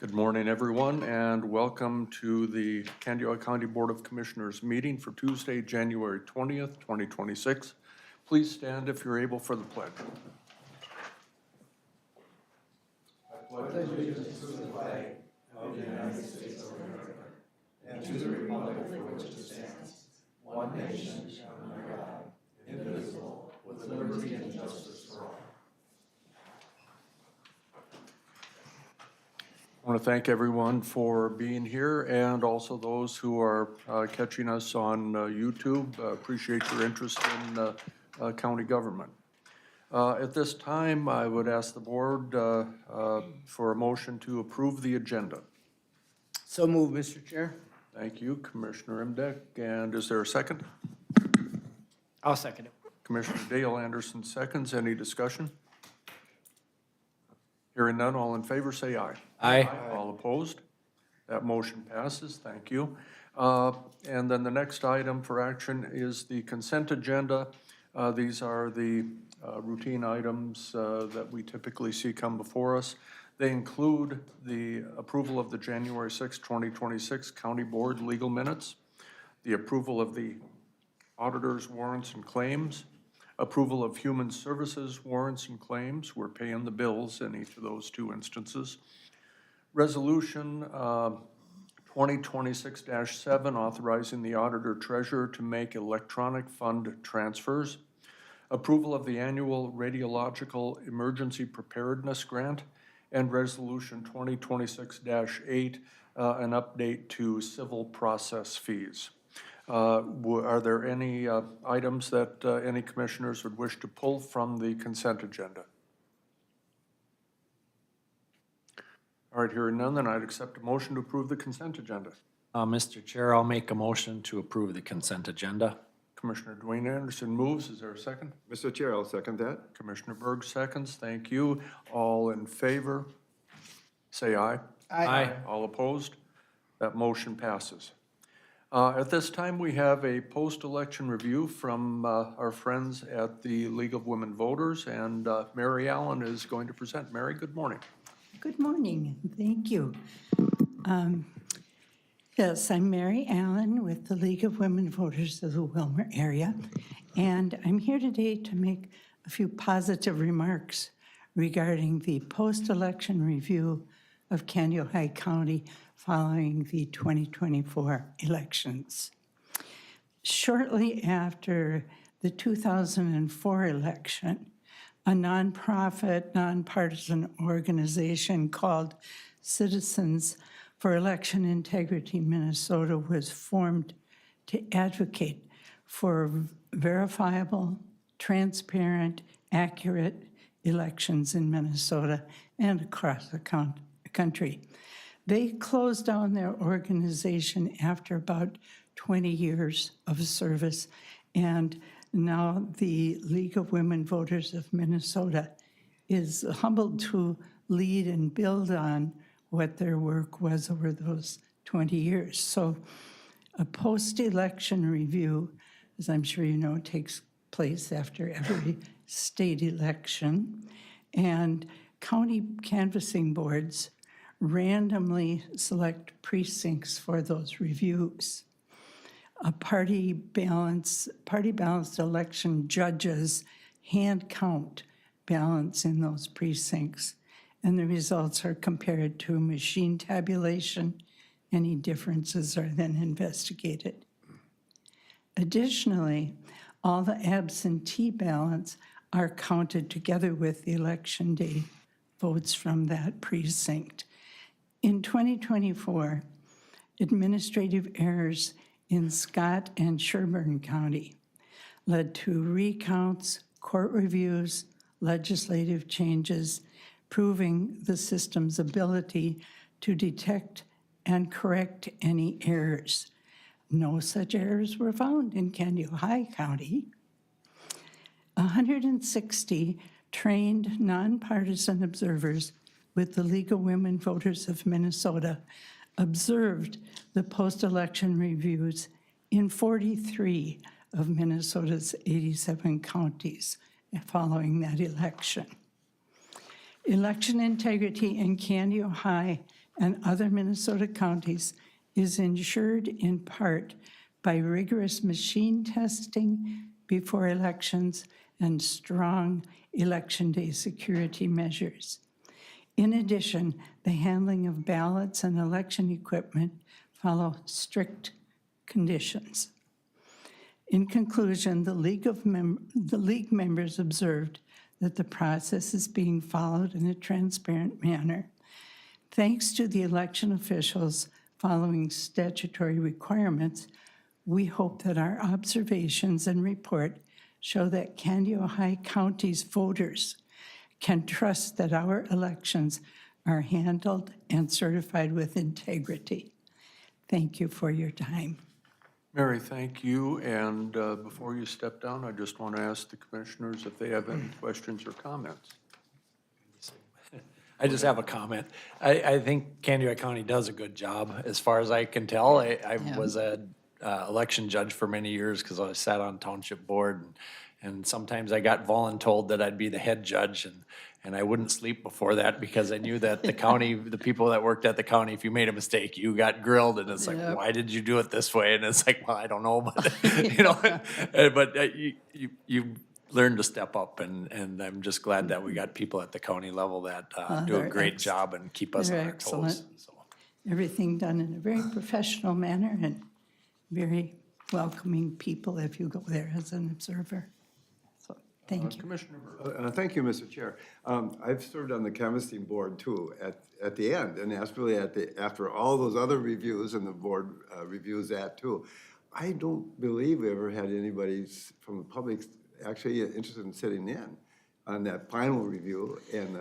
Good morning, everyone, and welcome to the Candiota County Board of Commissioners meeting for Tuesday, January 20th, 2026. Please stand if you're able for the pledge. I pledge allegiance to the flag of the United States of America and to the republic for which it stands, one nation, under God, indivisible, with liberty and justice for all. I want to thank everyone for being here and also those who are catching us on YouTube. Appreciate your interest in county government. At this time, I would ask the board for a motion to approve the agenda. So moved, Mr. Chair. Thank you, Commissioner Imdek. And is there a second? I'll second it. Commissioner Dale Anderson seconds. Any discussion? Hearing none, all in favor say aye. Aye. All opposed? That motion passes. Thank you. And then the next item for action is the consent agenda. These are the routine items that we typically see come before us. They include the approval of the January 6, 2026 County Board legal minutes, the approval of the auditor's warrants and claims, approval of human services warrants and claims. We're paying the bills in each of those two instances. Resolution 2026-7 authorizing the auditor treasurer to make electronic fund transfers. Approval of the annual radiological emergency preparedness grant, and resolution 2026-8 an update to civil process fees. Are there any items that any commissioners would wish to pull from the consent agenda? All right, hearing none, then I'd accept a motion to approve the consent agenda. Mr. Chair, I'll make a motion to approve the consent agenda. Commissioner Dwayne Anderson moves. Is there a second? Mr. Chair, I'll second that. Commissioner Berg seconds. Thank you. All in favor, say aye. Aye. All opposed? That motion passes. At this time, we have a post-election review from our friends at the League of Women Voters, and Mary Allen is going to present. Mary, good morning. Good morning. Thank you. Yes, I'm Mary Allen with the League of Women Voters of the Willmar area, and I'm here today to make a few positive remarks regarding the post-election review of Candiota County following the 2024 elections. Shortly after the 2004 election, a nonprofit, nonpartisan organization called Citizens for Election Integrity Minnesota was formed to advocate for verifiable, transparent, accurate elections in Minnesota and across the country. They closed down their organization after about 20 years of service, and now the League of Women Voters of Minnesota is humbled to lead and build on what their work was over those 20 years. So a post-election review, as I'm sure you know, takes place after every state election, and county canvassing boards randomly select precincts for those reviews. A party-balanced election judges hand count ballots in those precincts, and the results are compared to machine tabulation. Any differences are then investigated. Additionally, all the absentee ballots are counted together with the election day votes from that precinct. In 2024, administrative errors in Scott and Sherburne County led to recounts, court reviews, legislative changes, proving the system's ability to detect and correct any errors. No such errors were found in Candiota County. 160 trained nonpartisan observers with the League of Women Voters of Minnesota observed the post-election reviews in 43 of Minnesota's 87 counties following that election. Election integrity in Candiota and other Minnesota counties is ensured in part by rigorous machine testing before elections and strong election day security measures. In addition, the handling of ballots and election equipment follow strict conditions. In conclusion, the League members observed that the process is being followed in a transparent manner. Thanks to the election officials following statutory requirements, we hope that our observations and report show that Kandiyohi County's voters can trust that our elections are handled and certified with integrity. Thank you for your time. Mary, thank you. And before you step down, I just want to ask the commissioners if they have any questions or comments. I just have a comment. I think Kandiyohi County does a good job, as far as I can tell. I was a election judge for many years because I sat on township board, and sometimes I got voluntold that I'd be the head judge, and I wouldn't sleep before that because I knew that the county, the people that worked at the county, if you made a mistake, you got grilled, and it's like, why did you do it this way? And it's like, well, I don't know, but you know, but you learn to step up, and I'm just glad that we got people at the county level that do a they're great job and keep us on they're our toes. excellent. So. Everything done in a very professional manner and very welcoming people if you go there as an observer. So, thank you. Commissioner Burr. Thank you, Mr. Chair. I've served on the canvassing board too at the end, and that's really after all those other reviews, and the board reviews that too. I don't believe we ever had anybody from the public actually interested in sitting in on that final review, and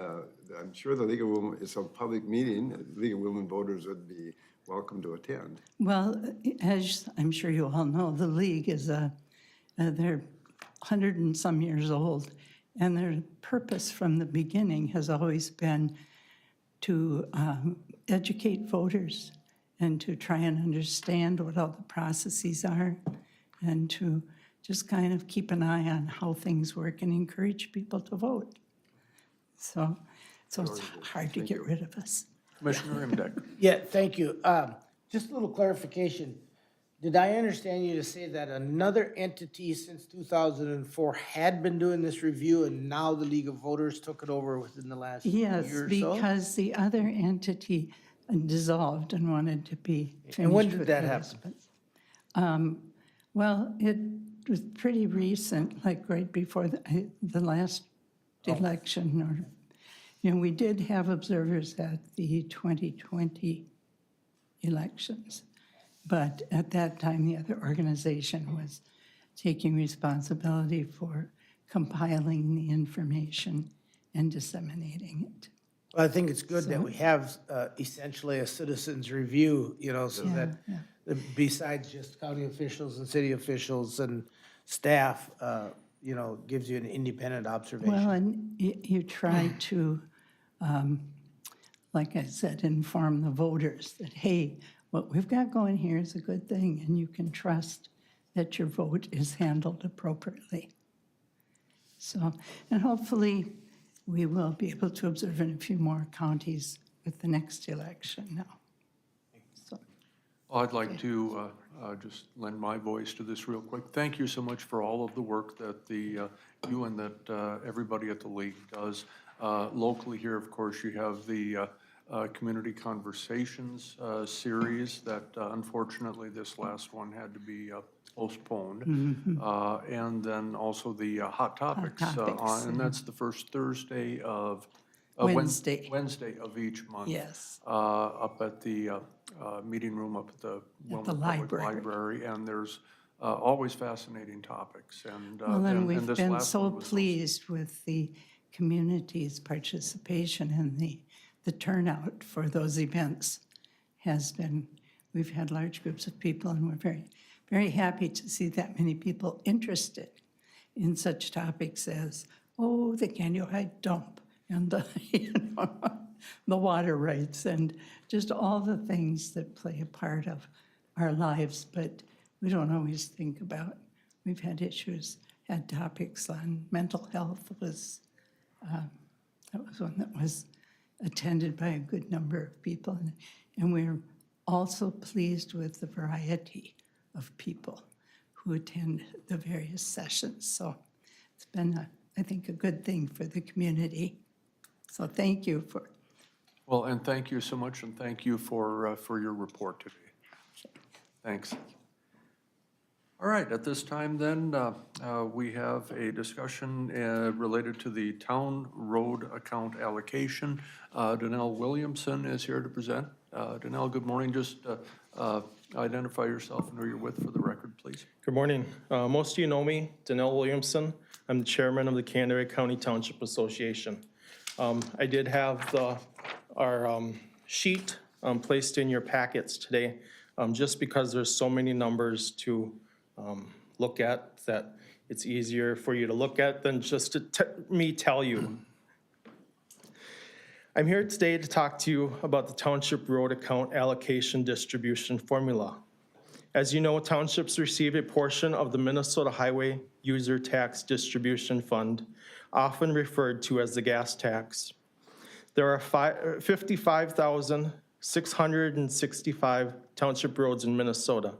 I'm sure the League of Women, it's a public meeting, the League of Women voters would be welcome to attend. Well, as I'm sure you all know, the League is they're 100 and some years old, and their purpose from the beginning has always been to educate voters and to try and understand what all the processes are, and to just kind of keep an eye on how things work and encourage people to vote. So it's hard to get rid of us. Commissioner Imdeck. Yeah, thank you. Just a little clarification. Did I understand you to say that another entity since 2004 had been doing this review and now the League of Voters took it over within the last Yes, year or so? because the other entity dissolved and wanted to be finished. And when did with that their happen? husbands. Well, it was pretty recent, like right before the last election, or, you know, we did have observers at the 2020 elections, but at that time, the other organization was taking responsibility for compiling the information and disseminating it. Well, I think it's good that we have essentially a citizens review, you know, so that besides just county officials and city officials and staff, you know, gives you an independent observation. Well, and you try to, like I said, inform the voters that, hey, what we've got going here is a good thing, and you can trust that your vote is handled appropriately. So, and hopefully, we will be able to observe in a few more counties with the next election now. So, I'd like to just lend my voice to this real quick. Thank you so much for all of the work that you and that everybody at the League does. Locally here, of course, you have the Community Conversations series that unfortunately this last one had to be postponed. And then also the Hot Topics. And that's the first Thursday of Wednesday. Wednesday of each month. yes. Up at the meeting room up at the Wilmer Public library. Library, and there's always fascinating topics. And Well, and we've this been last so one was pleased with the community's participation and the turnout for those events has been, we've had large groups of people, and we're very, very happy to see that many people interested in such topics as, oh, the Kandiyohi dump, and the, you know, the water rights, and just all the things that play a part of our lives, but we don't always think about. We've had issues, had topics on mental health was, that was one that was attended by a good number of people. And we're also pleased with the variety of people who attend the various sessions. So it's been, I think, a good thing for the community. So thank you for, Well, and thank you so much, and thank you for your report today. Thanks. All right, at this time then, we have a discussion related to the town road account allocation. Danelle Williamson is here to present. Danelle, good morning. Just identify yourself and who you're with for the record, please. Good morning. Most of you know me, Danelle Williamson. I'm the chairman of the Canada County Township Association. I did have our sheet placed in your packets today, just because there's so many numbers to look at that it's easier for you to look at than just to me tell you. I'm here today to talk to you about the Township Road Account Allocation Distribution Formula. As you know, townships receive a portion of the Minnesota Highway User Tax Distribution Fund, often referred to as the gas tax. There are 55,665 township roads in Minnesota.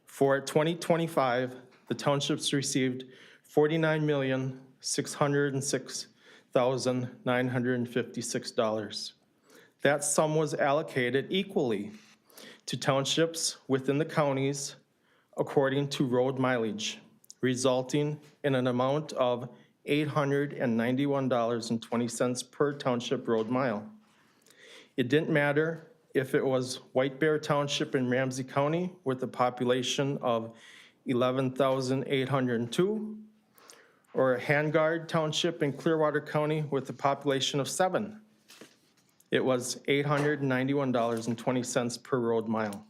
For 2025, the townships received $49,606,956. That sum was allocated equally to townships within the counties according to road mileage, resulting in an amount of $891.20 per township road mile. It didn't matter if it was White Bear Township in Ramsey County with a population of 11,802, or Handguard Township in Clearwater County with a population of 7. It was $891.20 per road mile.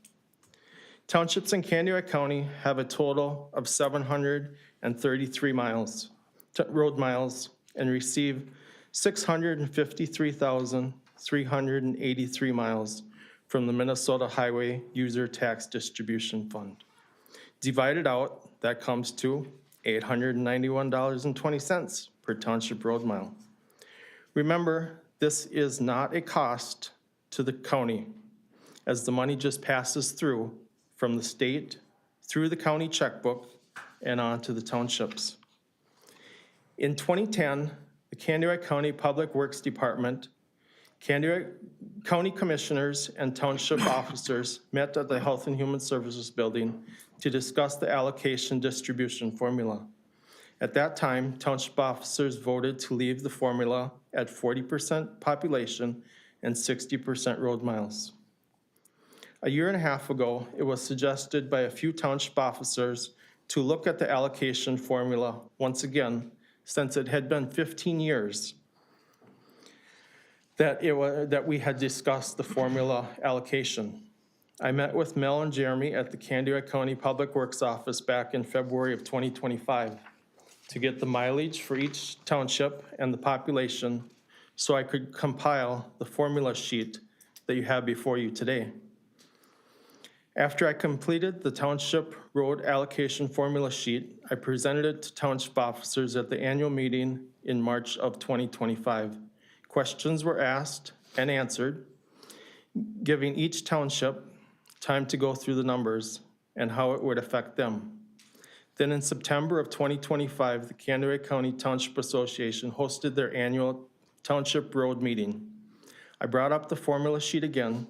Townships in Candiac County have a total of 733 road miles and receive 653,383 miles from the Minnesota Highway User Tax Distribution Fund. Divided out, that comes to $891.20 per township road mile. Remember, this is not a cost to the county, as the money just passes through from the state, through the county checkbook, and on to the townships. In 2010, the Candiac County Public Works Department, Candiac County Commissioners, and Township officers met at the Health and Human Services Building to discuss the allocation distribution formula. At that time, township officers voted to leave the formula at 40% population and 60% road miles. A year and a half ago, it was suggested by a few township officers to look at the allocation formula once again, since it had been 15 years that we had discussed the formula allocation. I met with Mel and Jeremy at the Candiac County Public Works Office back in February of 2025 to get the mileage for each township and the population so I could compile the formula sheet that you have before you today. After I completed the township road allocation formula sheet, I presented it to township officers at the annual meeting in March of 2025. Questions were asked and answered, giving each township time to go through the numbers and how it would affect them. Then in September of 2025, the Candiac County Township Association hosted their annual township road meeting. I brought up the formula sheet again.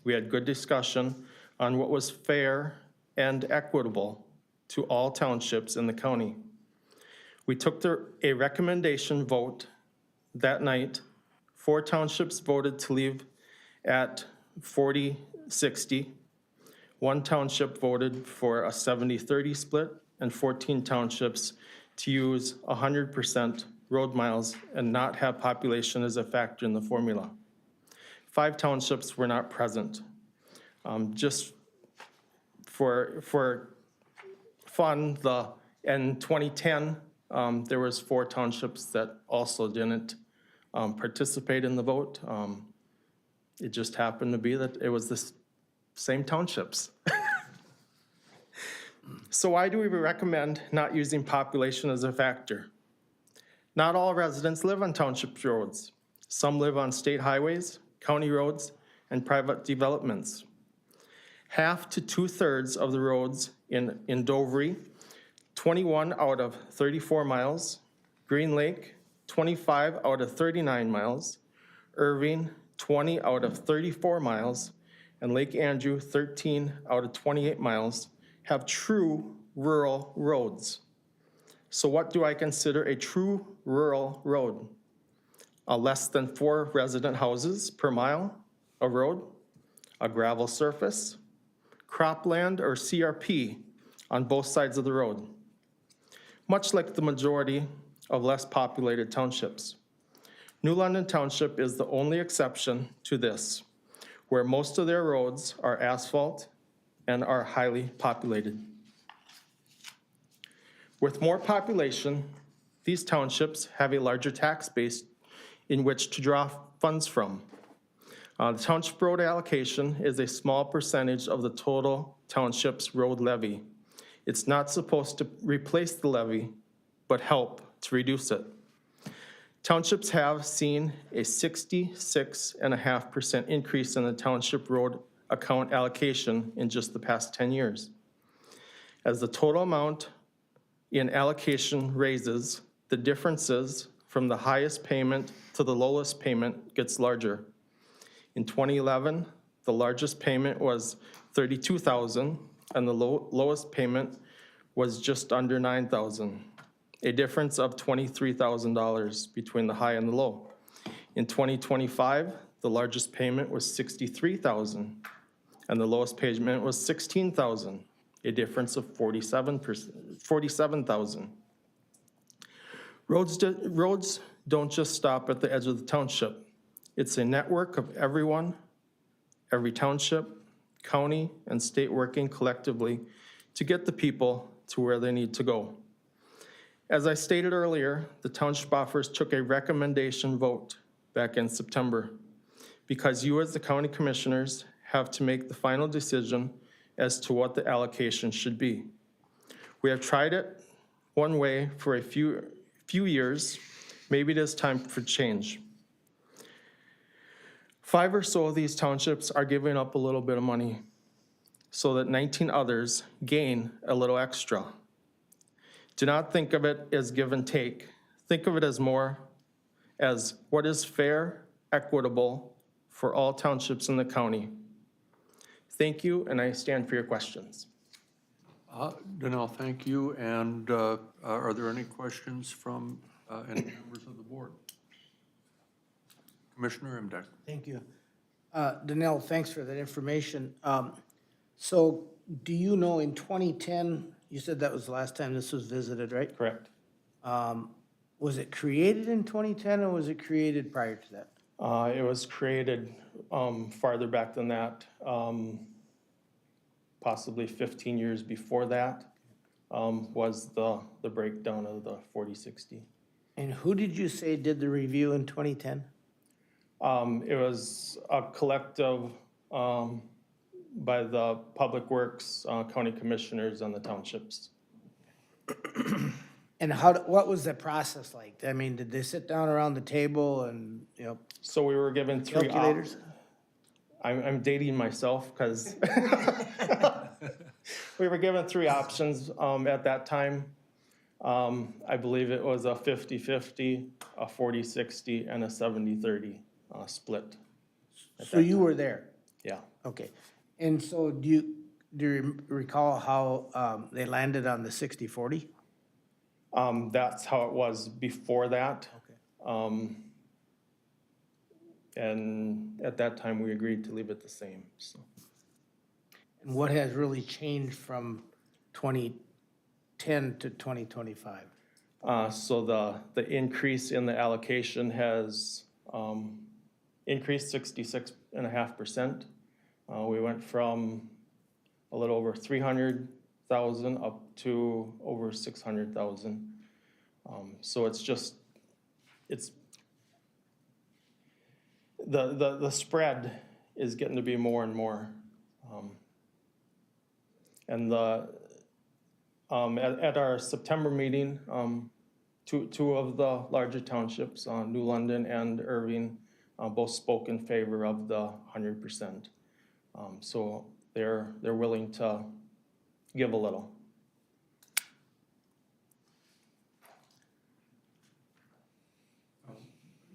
We had good discussion on what was fair and equitable to all townships in the county. We took a recommendation vote that night. 4 townships voted to leave at 40-60. 1 township voted for a 70-30 split, and 14 townships to use 100% road miles and not have population as a factor in the formula. 5 townships were not present. Just for fun, in 2010, there was 4 townships that also didn't participate in the vote. It just happened to be that it was the same townships. So why do we recommend not using population as a factor? Not all residents live on township roads. Some live on state highways, county roads, and private developments. Half to 2/3 of the roads in Dovry, 21 out of 34 miles, Green Lake, 25 out of 39 miles, Irving, 20 out of 34 miles, and Lake Andrew, 13 out of 28 miles, have true rural roads. So what do I consider a true rural road? Less than 4 resident houses per mile of road, a gravel surface, cropland or CRP on both sides of the road, much like the majority of less populated townships. New London Township is the only exception to this, where most of their roads are asphalt and are highly populated. With more population, these townships have a larger tax base in which to draw funds from. The township road allocation is a small percentage of the total township's road levy. It's not supposed to replace the levy, but help to reduce it. Townships have seen a 66.5% increase in the township road account allocation in just the past 10 years. As the total amount in allocation raises, the differences from the highest payment to the lowest payment gets larger. In 2011, the largest payment was $32,000 and the lowest payment was just under $9,000, a difference of $23,000 between the high and the low. In 2025, the largest payment was $63,000 and the lowest payment was $16,000, a difference of $47,000. Roads don't just stop at the edge of the township. It's a network of everyone, every township, county, and state working collectively to get the people to where they need to go. As I stated earlier, the township officers took a recommendation vote back in September because you as the county commissioners have to make the final decision as to what the allocation should be. We have tried it one way for a few years. Maybe it is time for change. 5 or so of these townships are giving up a little bit of money so that 19 others gain a little extra. Do not think of it as give and take. Think of it as more as what is fair, equitable for all townships in the county. Thank you, and I stand for your questions. Danelle, thank you. And are there any questions from any members of the board? Commissioner Imdek. Thank you. Danelle, thanks for that information. So do you know in 2010, you said that was the last time this was visited, right? Correct. Was it created in 2010 or was it created prior to that? It was created farther back than that, possibly 15 years before that was the breakdown of the 40/60. And who did you say did the review in 2010? It was a collective by the Public Works, county commissioners, and the townships. And what was the process like? I mean, did they sit down around the table and, So we were given 3 calculators? I'm dating myself because we were given 3 options at that time. I believe it was a 50-50, a 40-60, and a 70-30 split. So you were there? Yeah. Okay. And so do you recall how they landed on the 60-40? That's how it was before that. Okay. And at that time, we agreed to leave it the same, so. And what has really changed from 2010 to 2025? So the increase in the allocation has increased 66.5%. We went from a little over 300,000 up to over 600,000. So it's the spread is getting to be more and more. And at our September meeting, two of the larger townships, New London and Irving, both spoke in favor of the 100%. So they're willing to give a little.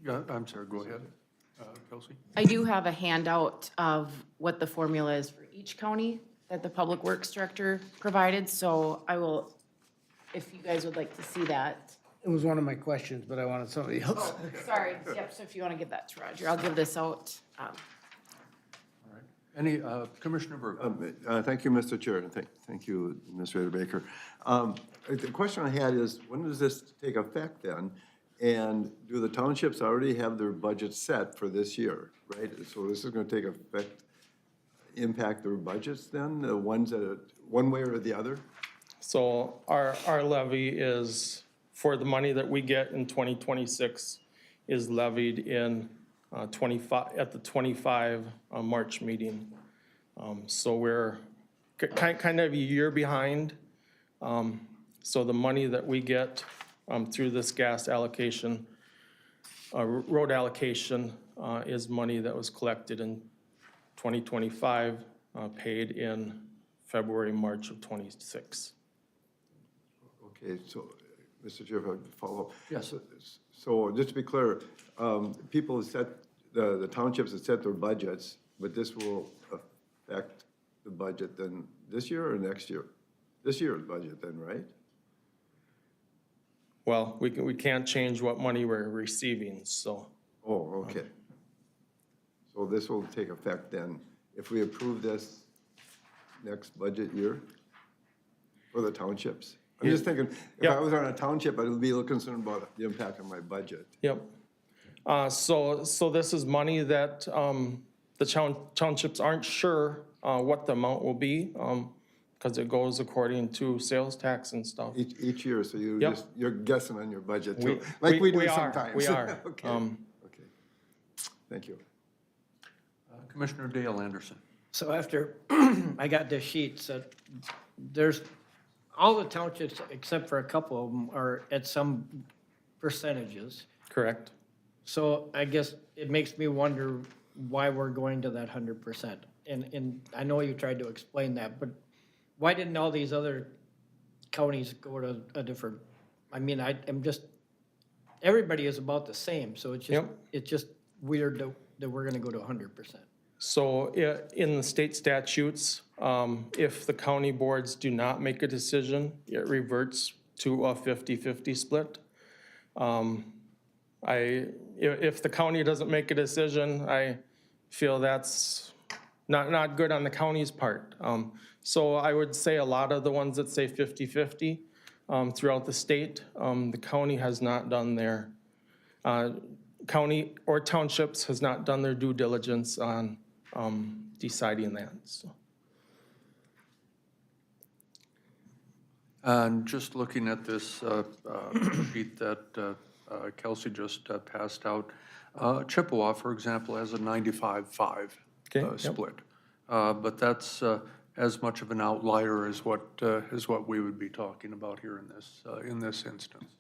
Yeah, I'm sorry, go ahead. Kelsey? I do have a handout of what the formula is for each county that the Public Works Director provided, so I will, if you guys would like to see that. It was one of my questions, but I wanted somebody else. Sorry, yep, so if you want to give that to Roger, I'll give this out. Any, Commissioner Berg? Thank you, Mr. Chair, and thank you, Administrator Baker. The question I had is, when does this take effect then? And do the townships already have their budget set for this year, right? So this is gonna take effect, impact their budgets then, the ones that, one way or the other? So our levy is, for the money that we get in 2026, is levied in 25, at the 25 March meeting. So we're kind of a year behind. So the money that we get through this gas allocation, road allocation, is money that was collected in 2025, paid in February, March of 26. Okay, so, Mr. Chair, if I could follow up. Yes. So just to be clear, people set, the townships have set their budgets, but this will affect the budget then this year or next year? This year's budget then, right? Well, we can't change what money we're receiving, so. Oh, okay. So this will take effect then, if we approve this next budget year for the townships? I'm just thinking, if I was on a township, I'd be a little concerned about the impact on my budget. Yep. So this is money that the townships aren't sure what the amount will be, because it goes according to sales tax and stuff. Each year, so you Yep. just, you're guessing on your budget We- too, like we do we are, sometimes. we are. Okay, okay. Thank you. Commissioner Dale Anderson. So after I got this sheet, so there's, all the townships, except for a couple of them, are at some percentages. Correct. So I guess it makes me wonder why we're going to that 100%. And I know you tried to explain that, but why didn't all these other counties go to a different, I mean, I'm just, everybody is about the same, so Yep. it's just weird that we're gonna go to 100%. So in the state statutes, if the county boards do not make a decision, it reverts to a 50-50 split. If the county doesn't make a decision, I feel that's not good on the county's part. So I would say a lot of the ones that say 50-50 throughout the state, the county has not done their, county or townships has not done their due diligence on deciding that, so. And just looking at this sheet that Kelsey just passed out, Chippewa, for example, has a 95-5 Okay, yep. split. But that's as much of an outlier as what we would be talking about here in this instance.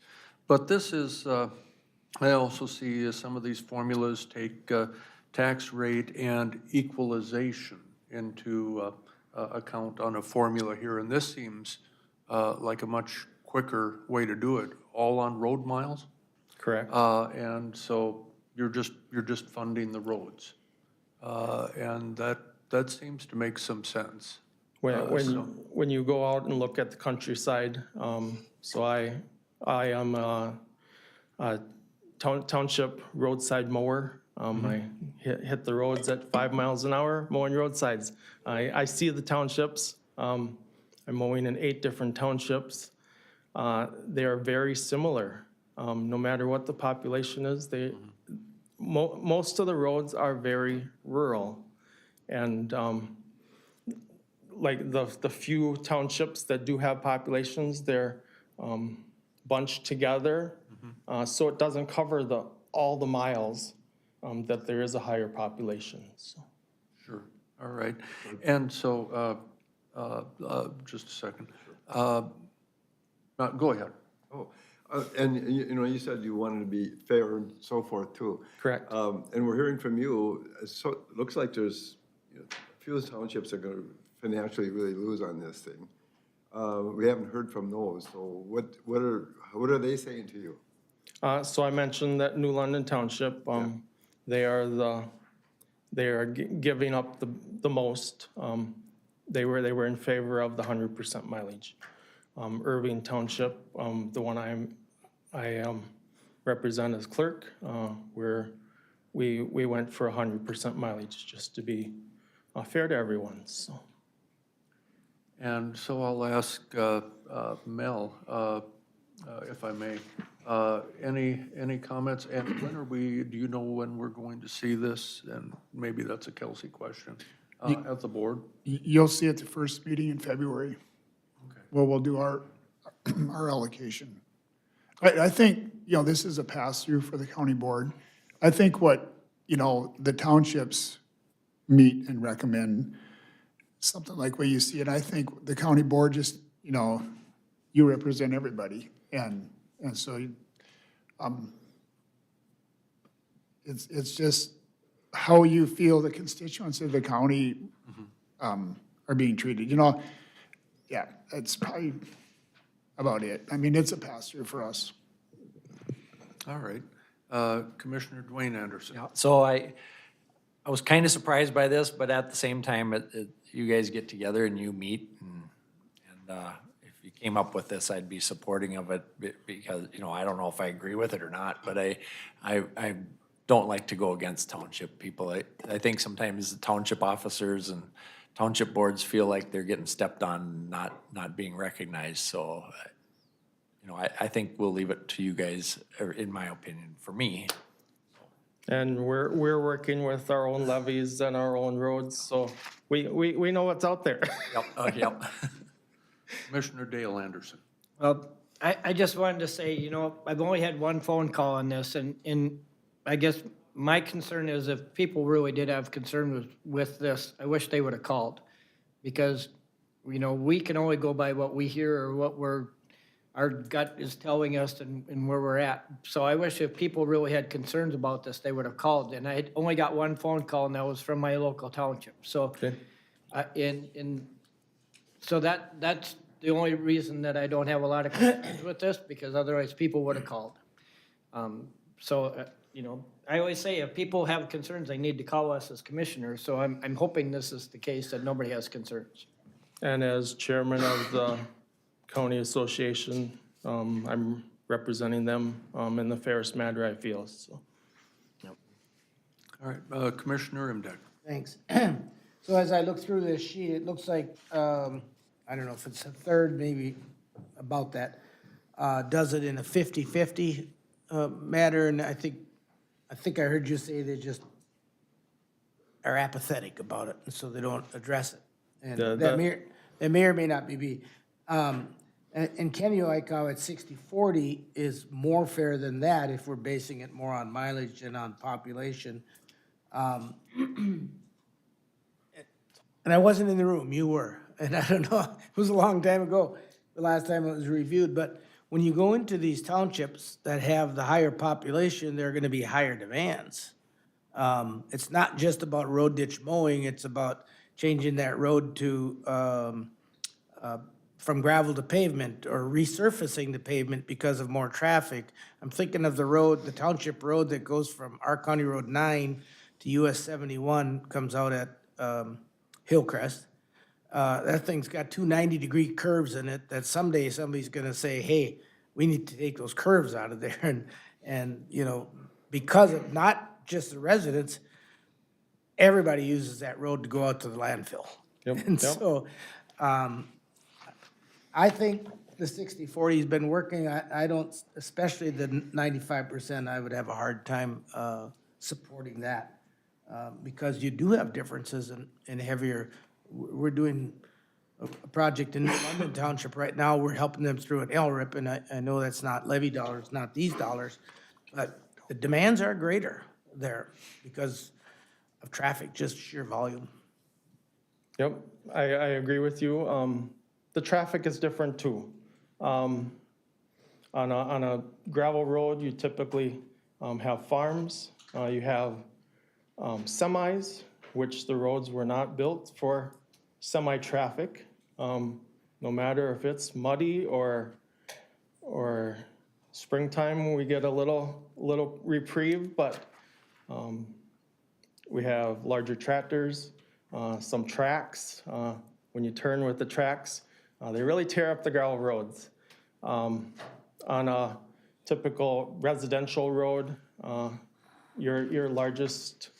But this is, I also see some of these formulas take tax rate and equalization into account on a formula here, and this seems like a much quicker way to do it, all on road miles. Correct. And so you're just funding the roads. And that seems to make some sense. When you go out and look at the countryside, so I am a township roadside mower. I hit the roads at 5 miles an hour, mowing roadsides. I see the townships. I'm mowing in 8 different townships. They are very similar. No matter what the population is, most of the roads are very rural. And like the few townships that do have populations, they're bunched together. So it doesn't cover all the miles that there is a higher population, so. Sure, all right. And so, just a second. Go ahead. Oh, And you know, you said you wanted to be fair and so forth too. Correct. And we're hearing from you, so it looks like there's, you know, a few townships are gonna financially really lose on this thing. We haven't heard from those, so what are they saying to you? So I mentioned that New London Township, they are giving up the most. They were in favor of the 100% mileage. Irving Township, the one I represent as clerk, where we went for 100% mileage, just to be fair to everyone, so. And so I'll ask Mel, if I may, any comments? And when are we, do you know when we're going to see this? And maybe that's a Kelsey question, at the board? You'll see at the first meeting in February. Okay. Well, we'll do our, our allocation. I think, you know, this is a pass-through for the county board. I think what, you know, the townships meet and recommend, something like what you see, and I think the county board just, you know, you represent everybody, and so, it's just how you feel the constituents of the county, are being treated, you know? Yeah, that's probably about it. I mean, it's a pass-through for us. All right. Commissioner Dwayne Anderson. Yeah, so I was kind of surprised by this, but at the same time, you guys get together and you meet, and if you came up with this, I'd be supporting of it because, you know, I don't know if I agree with it or not, but I don't like to go against township people. I think sometimes the township officers and township boards feel like they're getting stepped on, not being recognized, so, you know, I think we'll leave it to you guys, or in my opinion, for me. And we're working with our own levies and our own roads, so we know what's out there. Yep, yep. Commissioner Dale Anderson. Well, I just wanted to say, you know, I've only had one phone call on this, and I guess my concern is if people really did have concern with this, I wish they would have called. Because, you know, we can only go by what we hear or what our gut is telling us and where we're at. So I wish if people really had concerns about this, they would have called. And I only got one phone call, and that was from my local township. So, Okay. So that's the only reason that I don't have a lot of concerns with this, because otherwise people would have called. You know, I always say if people have concerns, they need to call us as commissioners. So I'm hoping this is the case, that nobody has concerns. And as chairman of the county association, I'm representing them in the fairest manner I feel, so. All right, Commissioner Imdag. Thanks. So as I look through this sheet, it looks like, I don't know if it's a third, maybe about that, does it in a 50-50 matter, and I think I heard you say they just are apathetic about it, and so they don't address it. And that may or may not be. And Kenny Oikau at 60-40 is more fair than that if we're basing it more on mileage and on population. And I wasn't in the room, you were, and I don't know, it was a long time ago, the last time it was reviewed, but when you go into these townships that have the higher population, there are gonna be higher demands. It's not just about road ditch mowing, it's about changing that road to, from gravel to pavement, or resurfacing the pavement because of more traffic. I'm thinking of the road, the township road that goes from our County Road 9 to US 71, comes out at Hillcrest. That thing's got two 90-degree curves in it that someday somebody's gonna say, hey, we need to take those curves out of there. And you know, because of not just the residents, everybody uses that road to go out to the landfill. Yep, And yep. so, I think the 60-40 has been working. I don't, especially the 95%, I would have a hard time supporting that. Because you do have differences in heavier, we're doing a project in London Township right now, we're helping them through an LRIP, and I know that's not levy dollars, not these dollars, but the demands are greater there because of traffic, just sheer volume. Yep, I agree with you. The traffic is different too. On a gravel road, you typically have farms, you have semis, which the roads were not built for semi-traffic. No matter if it's muddy or springtime, we get a little reprieve, but we have larger tractors, some tracks. When you turn with the tracks, they really tear up the gravel roads. On a typical residential road, your largest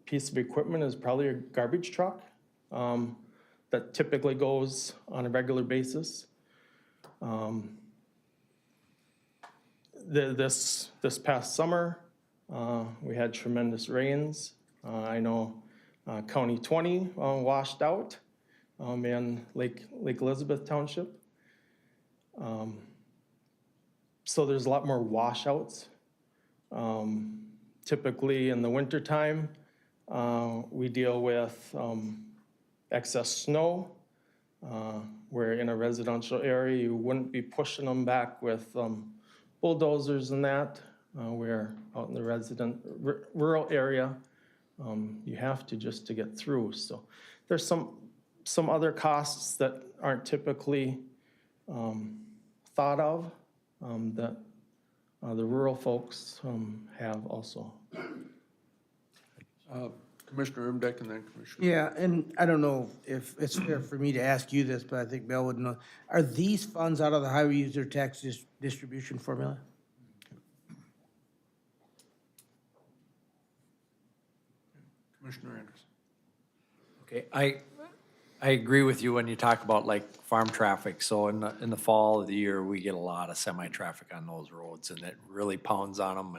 piece of equipment is probably a garbage truck that typically goes on a regular basis. This past summer, we had tremendous rains. I know County 20 washed out in Lake Elizabeth Township. So there's a lot more washouts. Typically in the wintertime, we deal with excess snow, where in a residential area, you wouldn't be pushing them back with bulldozers and that, where out in the rural area, you have to just to get through. So there's some other costs that aren't typically thought of that the rural folks have also. Commissioner Umdeck and then Commissioner. Yeah, and I don't know if it's fair for me to ask you this, but I think Bill would know. Are these funds out of the highway user tax distribution formula? Commissioner Anderson. Okay, I agree with you when you talk about like farm traffic. So in the fall of the year, we get a lot of semi-traffic on those roads and it really pounds on them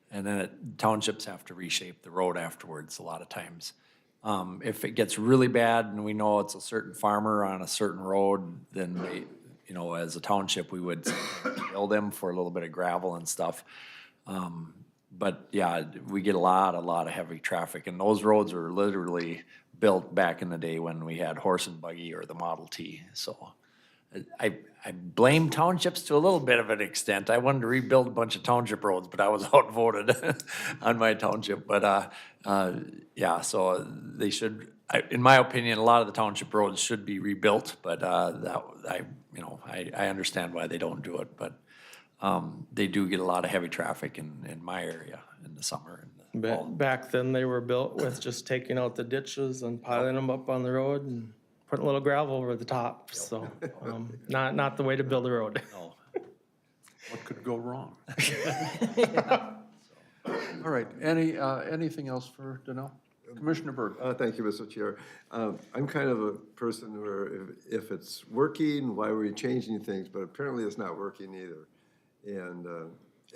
and then townships have to reshape the road afterwards a lot of times. If it gets really bad and we know it's a certain farmer on a certain road, then they, you know, as a township, we would bill them for a little bit of gravel and stuff. But yeah, we get a lot of heavy traffic and those roads were literally built back in the day when we had horse and buggy or the Model T. So I blame townships to a little bit of an extent. I wanted to rebuild a bunch of township roads, but I was outvoted on my township. But yeah, so they should, in my opinion, a lot of the township roads should be rebuilt. But I understand why they don't do it. But they do get a lot of heavy traffic in my area in the summer. And the fall. Back then, they were built with just taking out the ditches and piling them up on the road and putting a little gravel over the top. So not the way to build a road. No. What could go wrong? All right, anything else for Danell? Commissioner Berg. Thank you, Mr. Chair. I'm kind of a person where if it's working, why are we changing things? But apparently it's not working either.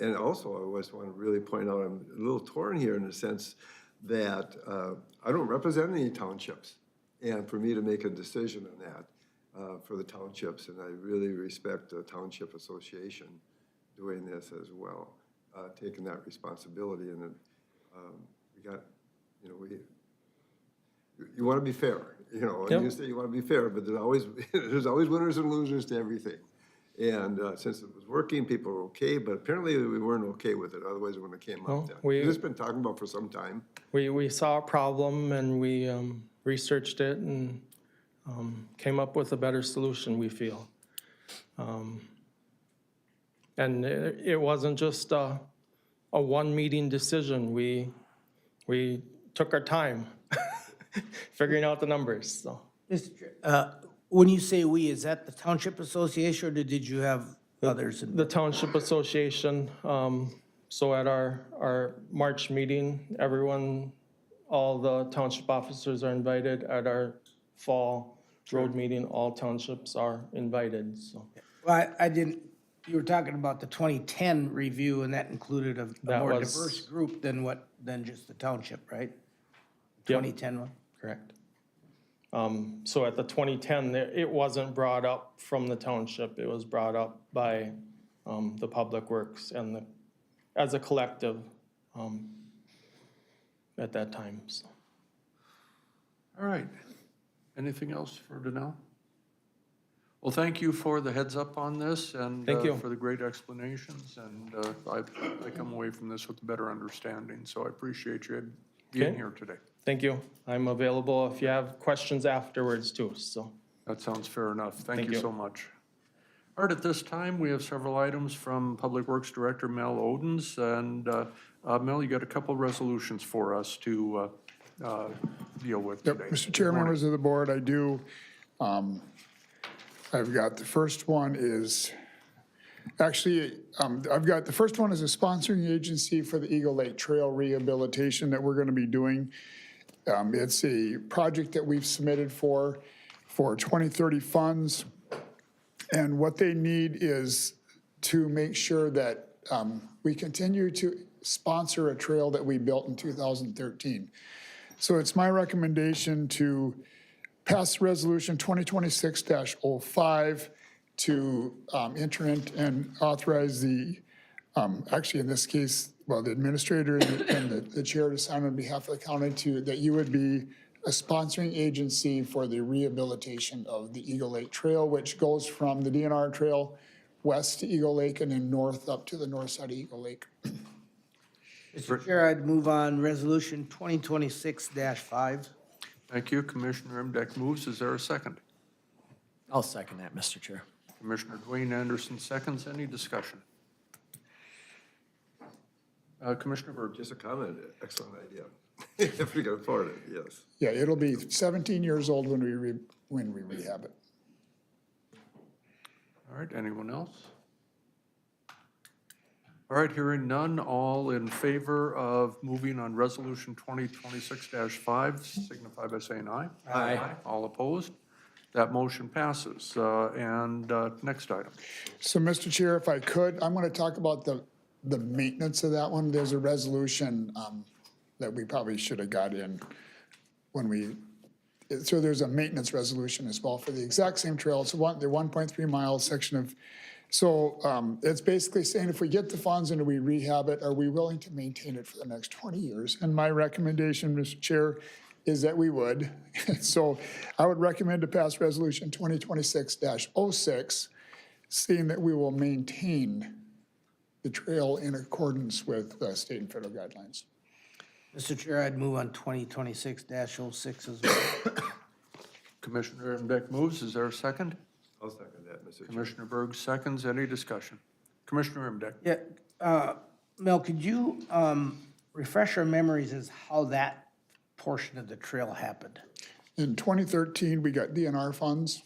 And also, I always want to really point out, I'm a little torn here in the sense that I don't represent any townships. And for me to make a decision on that for the townships, and I really respect the Township Association doing this as well, taking that responsibility. And then we got, you know, you want to be fair, you know, and you say you want to be fair, but there's always winners and losers to everything. And since it was working, people were okay, but apparently we weren't okay with it, otherwise it wouldn't have came out then. We've just been talking about for some time. We saw a problem and we researched it and came up with a better solution, we feel. And it wasn't just a one-meeting decision. We took our time figuring out the numbers, so. When you say we, is that the Township Association, or did you have others? The Township Association, so at our March meeting, all the township officers are invited. At our fall road meeting, all townships are invited, so. Well, I didn't, you were talking about the 2010 review, and that included a more diverse group than just the township, right? Yep. 2010 one? Correct. So at the 2010, it wasn't brought up from the township. It was brought up by the Public Works and as a collective at that time. So. All right. Anything else for Danell? Well, thank you for the heads up on this and Thank you. for the great explanations. And I come away from this with a better understanding, so I appreciate you being Okay. here today. Thank you. I'm available if you have questions afterwards too, so. That sounds fair enough. Thank Thank you you. so much. All right, at this time, we have several items from Public Works Director Mel Odens. And Mel, you got a couple resolutions for us to deal with Yep, today. Mr. Chair, members of the board, I do. I've got, the first one is, actually, I've got, the first one is a sponsoring agency for the Eagle Lake Trail rehabilitation that we're going to be doing. It's a project that we've submitted for 2030 funds. And what they need is to make sure that we continue to sponsor a trail that we built in 2013. So it's my recommendation to pass Resolution 2026-05 to enter in and authorize the, actually in this case, well, the administrator and the chair to sign on behalf of the county that you would be a sponsoring agency for the rehabilitation of the Eagle Lake Trail, which goes from the DNR Trail west to Eagle Lake and then north up to the north side of Eagle Lake. Mr. Chair, I'd move on Resolution 2026-5. Thank you. Commissioner Imdak moves. Is there a second? I'll second that, Mr. Chair. Commissioner Dwayne Anderson seconds. Any discussion? Commissioner Berg. Just a comment, excellent idea. If we can afford it, yes. Yeah, it'll be 17 years old when we rehab it. All right, anyone else? All right, hearing none, all in favor of moving on Resolution 2026-5, signify by saying aye. Aye. All opposed? That motion passes. And next item. So, Mr. Chair, if I could, I'm going to talk about the maintenance of that one. There's a resolution that we probably should have got in when we, so there's a maintenance resolution as well for the exact same trail. It's the 1.3 mile section of, so it's basically saying if we get the funds and we rehab it, are we willing to maintain it for the next 20 years? And my recommendation, Mr. Chair, is that we would. So I would recommend to pass Resolution 2026-06, saying that we will maintain the trail in accordance with state and federal guidelines. Mr. Chair, I'd move on 2026-06 as well. Commissioner Imdak moves. Is there a second? I'll second that, Mr. Chair. Commissioner Berg seconds. Any discussion? Commissioner Imdak. Yeah, Mel, could you refresh our memories as how that portion of the trail happened? In 2013, we got DNR funds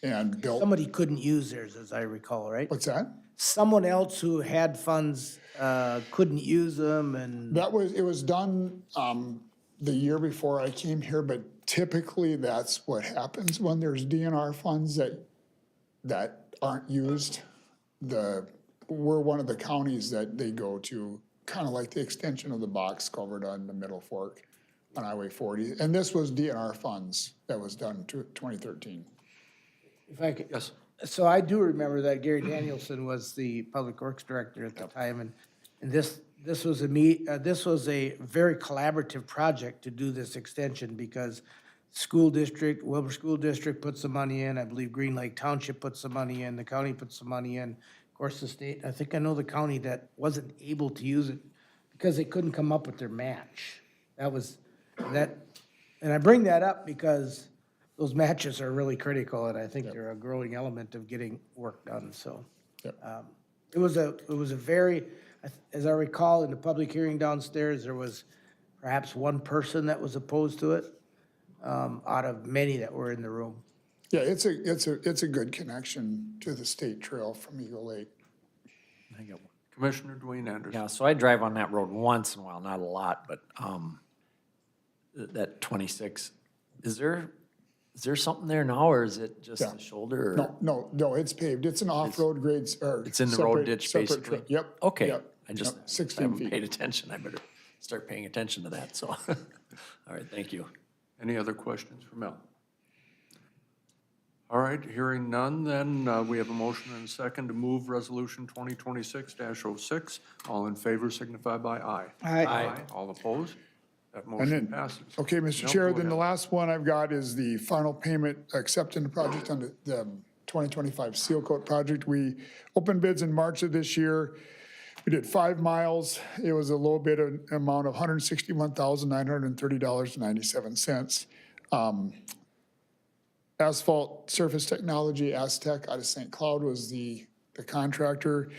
and built, Somebody couldn't use theirs, as I recall, right? what's that? Someone else who had funds couldn't use them, and It was done the year before I came here, but typically that's what happens when there's DNR funds that aren't used. We're one of the counties that they go to, kind of like the extension of the box culvert on the Middle Fork on Highway 40. And this was DNR funds that was done in 2013. if I could. Yes. So I do remember that Gary Danielson was the Public Works Director at the time, and this was a very collaborative project to do this extension, because Wilbur School District put some money in, I believe Green Lake Township put some money in, the county put some money in. Of course, the state, I think I know the county that wasn't able to use it because they couldn't come up with their match. And I bring that up because those matches are really critical, and I think they're a growing element of getting work done, so. Yep. It was a very, as I recall, in the public hearing downstairs, there was perhaps one person that was opposed to it, out of many that were in the room. Yeah, it's a good connection to the state trail from Eagle Lake. I got one. Commissioner Dwayne Anderson. Yeah, so I drive on that road once in a while, not a lot, but that 26, is there something there now, or is it just Yeah. the shoulder? or- No, it's paved. It's an off-road grades, or. It's in the road separate- ditch, separate basically? trail. Yep. Okay, yep, I just yep, I 16 haven't feet. paid attention. I better start paying attention to that, so. All right, thank you. Any other questions for Mel? All right, hearing none, then we have a motion and a second to move Resolution 2026-06. All in favor signify by aye. Aye. All opposed? That And motion then, passes. okay, Mr. Mel, Chair, go then the ahead. last one I've got is the final payment accepting the project on the 2025 Seal Coat project. We opened bids in March of this year. We did 5 miles. It was a low bid amount of $161,930.97. Asphalt Surface Technology, Aztec out of St. Cloud was the contractor.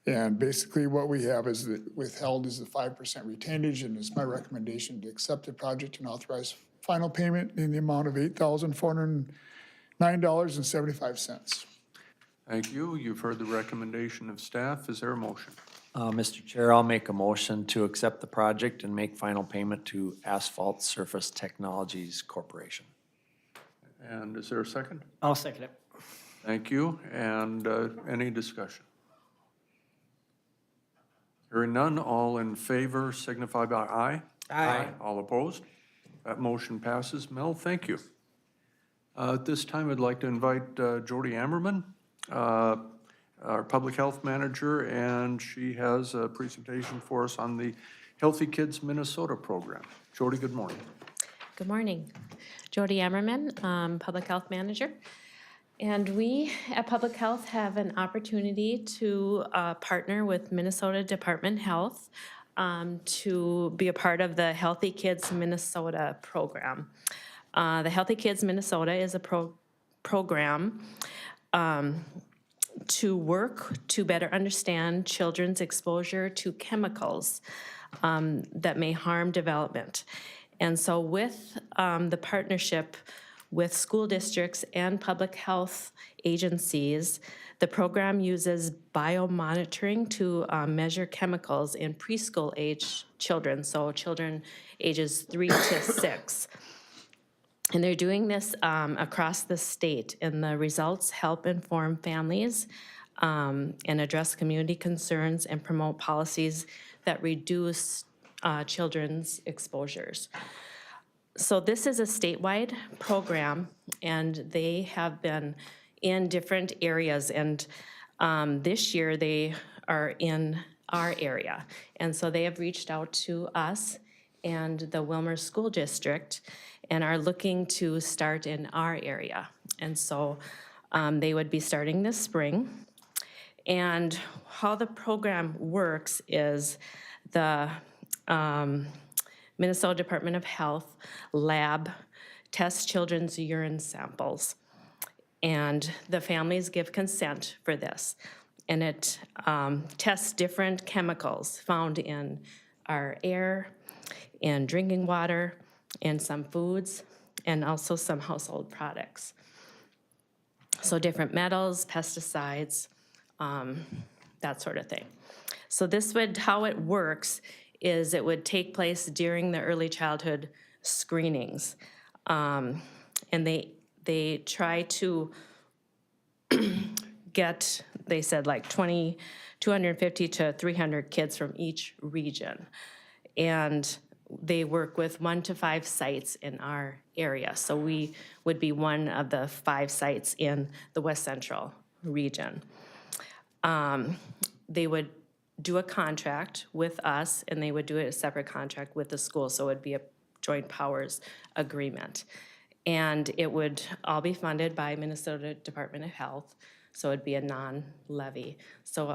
And basically what we have is that withheld is the 5% retainage, and it's my recommendation to accept the project and authorize final payment in the amount of $8,409.75. Thank you. You've heard the recommendation of staff. Is there a motion? Mr. Chair, I'll make a motion to accept the project and make final payment to Asphalt Surface Technologies Corporation. And is there a second? I'll second it. Thank you. And any discussion? Hearing none, all in favor signify by aye. Aye. All opposed? That motion passes. Mel, thank you. At this time, I'd like to invite Jody Ammerman, our Public Health Manager, and she has a presentation for us on the Healthy Kids Minnesota program. Jody, good morning. Good morning. Jody Ammerman, Public Health Manager. And we at Public Health have an opportunity to partner with Minnesota Department of Health to be a part of the Healthy Kids Minnesota program. The Healthy Kids Minnesota is a program to work to better understand children's exposure to chemicals that may harm development. And so with the partnership with school districts and public health agencies, the program uses biomonitoring to measure chemicals in preschool age children, so children ages 3 to 6. And they're doing this across the state, and the results help inform families and address community concerns and promote policies that reduce children's exposures. So this is a statewide program, and they have been in different areas, and this year they are in our area. And so they have reached out to us and the Willmar School District and are looking to start in our area. And so they would be starting this spring. And how the program works is the Minnesota Department of Health lab tests children's urine samples, and the families give consent for this. And it tests different chemicals found in our air, in drinking water, in some foods, and also some household products. So different metals, pesticides, that sort of thing. So this would, how it works is it would take place during the early childhood screenings. And they try to get, they said like 250 to 300 kids from each region. And they work with 1 to 5 sites in our area. So we would be one of the 5 sites in the West Central region. They would do a contract with us, and they would do a separate contract with the school, so it would be a joint powers agreement. And it would all be funded by Minnesota Department of Health, so it'd be a non-levy. So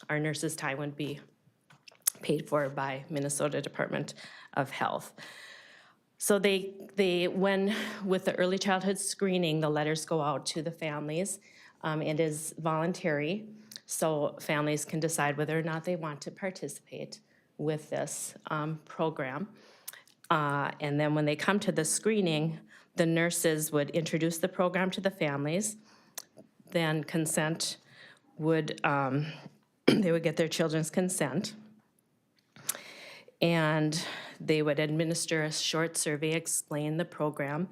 our nurses' time would be paid for by Minnesota Department of Health. So when with the early childhood screening, the letters go out to the families. It is voluntary, so families can decide whether or not they want to participate with this program. And then when they come to the screening, the nurses would introduce the program to the families. Then consent would, they would get their children's consent. And they would administer a short survey, explain the program.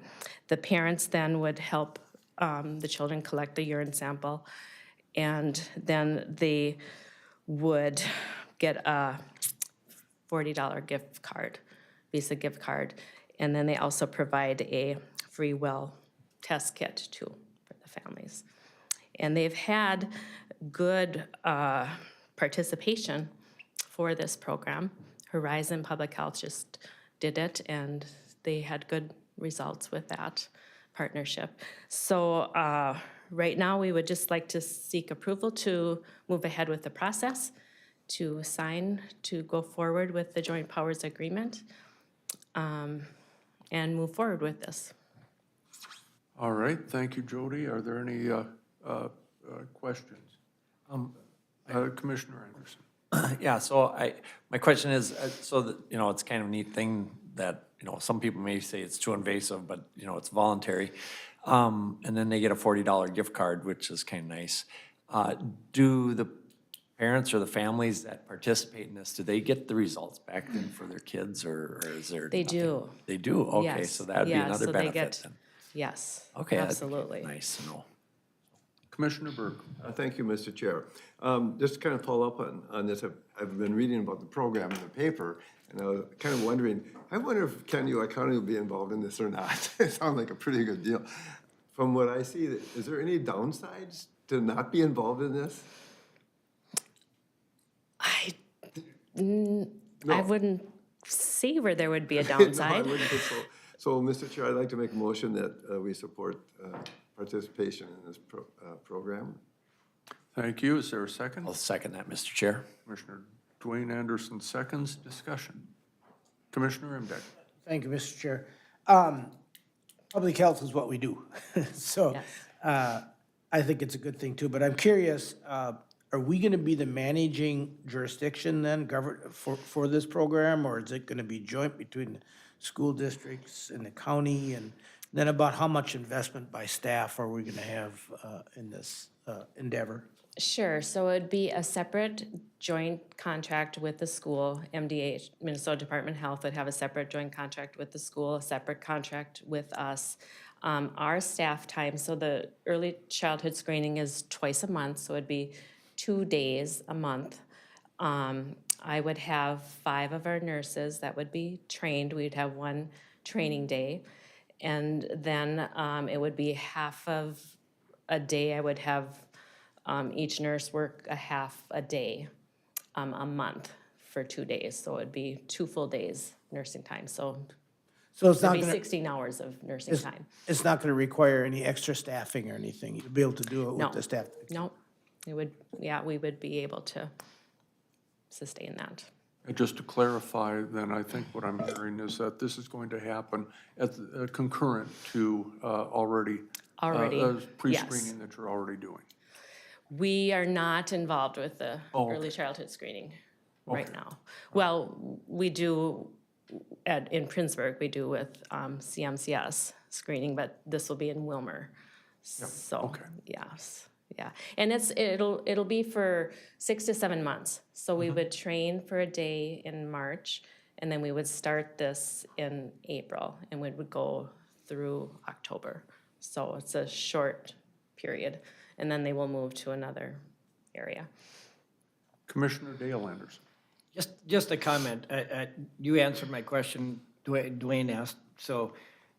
The parents then would help the children collect the urine sample, and then they would get a $40 gift card, Visa gift card, and then they also provide a free well test kit too for the families. And they've had good participation for this program. Horizon Public Health just did it, and they had good results with that partnership. So right now, we would just like to seek approval to move ahead with the process, to sign, to go forward with the joint powers agreement, and move forward with this. All right, thank you, Jody. Are there any questions? Commissioner Anderson? Yeah, so my question is, so that, you know, it's kind of a neat thing that, you know, some people may say it's too invasive, but, you know, it's voluntary. And then they get a $40 gift card, which is kind of nice. Do the parents or the families that participate in this, do they get the results back then for their kids, or is there? They nothing? do. They do, okay, Yes. so that'd be Yeah, another so they benefit get- then. Yes, Okay, that'd be absolutely. nice to know. Commissioner Burke? Thank you, Mr. Chair. Just to kind of follow up on this, I've been reading about the program in the paper, and I was kind of wondering, I wonder if Candido County will be involved in this or not. It sounds like a pretty good deal. From what I see, is there any downsides to not be involved in this? I No. wouldn't see where there would be a No, I downside. wouldn't think so. So, Mr. Chair, I'd like to make a motion that we support participation in this program. Thank you. Is there a second? I'll second that, Mr. Chair. Commissioner Dwayne Anderson seconds. Discussion. Commissioner Imbeck? Thank you, Mr. Chair. Public health is what we do. So Yes. I think it's a good thing too, but I'm curious, are we gonna be the managing jurisdiction then, for this program? Or is it gonna be joint between the school districts and the county? And then about how much investment by staff are we gonna have in this endeavor? Sure, so it'd be a separate joint contract with the school. MDH, Minnesota Department of Health, would have a separate joint contract with the school, a separate contract with us. Our staff time, so the early childhood screening is twice a month, so it'd be 2 days a month. I would have 5 of our nurses that would be trained. We'd have 1 training day. And then it would be half of a day. I would have each nurse work a half a day a month for 2 days. So it'd be 2 full days nursing time. So So it's it'd not be gonna, 16 hours of nursing time. it's not gonna require any extra staffing or anything? You'll be able to do it No. with the staff? No, it would, yeah, we would be able to sustain that. And just to clarify, then, I think what I'm hearing is that this is going to happen at concurrent to Already, pre-screening that you're already doing. We are not involved with the Oh, early childhood screening right now. Well, we do in Princeburg, we do with CMCS screening, but this will be in Wilmer. So, okay. yes, yeah. And it'll be for 6 to 7 months. So we would train for a day in March, and then we would start this in April, and we would go through October. So it's a short period, and then they will move to another area. Commissioner Dale Anderson? Just a comment. You answered my question, Dwayne asked, so,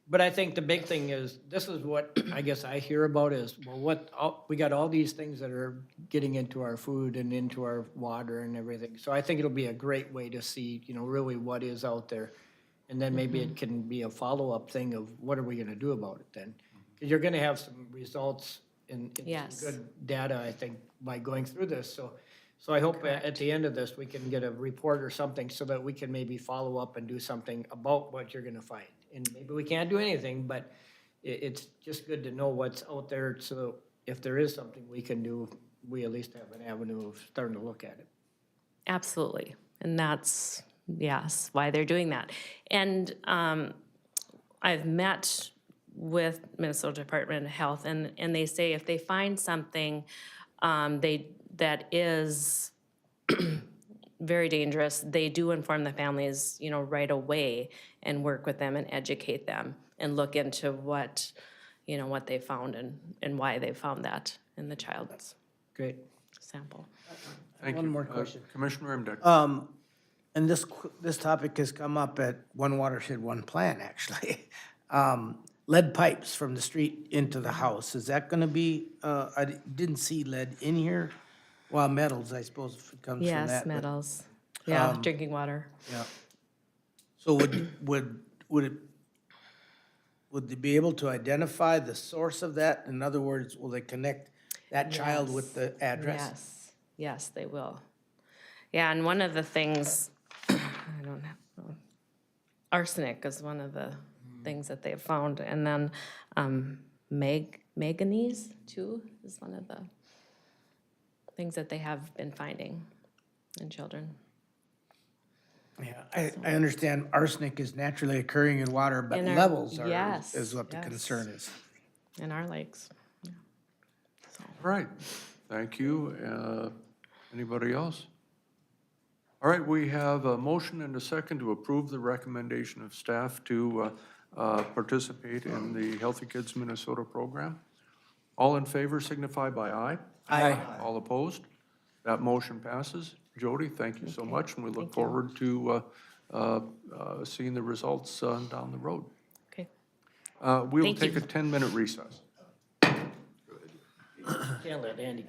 but I think the big thing is, this is what I guess I hear about is, well, we got all these things that are getting into our food and into our water and everything. So I think it'll be a great way to see, really what is out there. And then maybe it can be a follow-up thing of what are we gonna do about it then? Because you're gonna have some results and Yes. some good data, I think, by going through this. So I hope at the end of this, we can get a report or something so that we can maybe follow up and do something about what you're gonna find. And maybe we can't do anything, but it's just good to know what's out there, so if there is something we can do, we at least have an avenue of starting to look at it. Absolutely. And that's, yes, why they're doing that. And I've met with Minnesota Department of Health, and they say if they find something that is very dangerous, they do inform the families, right away and work with them and educate them and look into what they found and why they found that in the child's Great. sample. Thank One you. more question. Commissioner Imbeck? And this topic has come up at One Watershed, One Plan, actually. Lead pipes from the street into the house, is that gonna be, I didn't see lead in here? Well, metals, I suppose, if it comes from that. Yes, but- metals. Yeah, drinking water. Yeah. So would it, would they be able to identify the source of that? In other words, will they connect that child with the address? Yes, yes, they will. Yeah, and one of the things, I don't know, arsenic is one of the things that they've found. And then manganese too is one of the things that they have been finding in children. Yeah, I understand arsenic is naturally occurring in water, but In our- levels are, yes, is what the yes. concern is. In our lakes. All right, thank you. Anybody else? All right, we have a motion and a second to approve the recommendation of staff to participate in the Healthy Kids Minnesota program. All in favor signify by aye. Aye. All opposed? That motion passes. Jody, thank you so much, and we look thank you. forward to seeing the results down the road. Okay. We will Thank take you. a 10-minute recess. Can't let Andy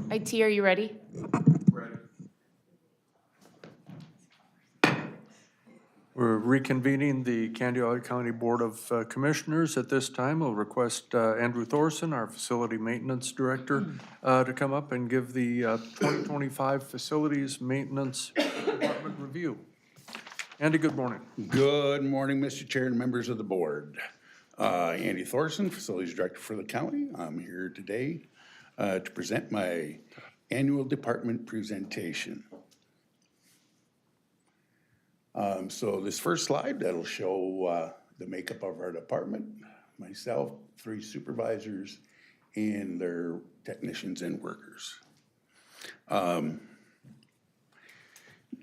IT, are you ready? We're reconvening the Candiota County Board of Commissioners. At this time, I'll request Andrew Thorson, our Facility Maintenance Director, to come up and give the 2025 Facilities Maintenance Department review. Andy, good morning. Good morning, Mr. Chair and members of the board. Andy Thorson, Facilities Director for the county. I'm here today to present my annual department presentation. So this first slide, that'll show the makeup of our department, myself, 3 supervisors, and their technicians and workers.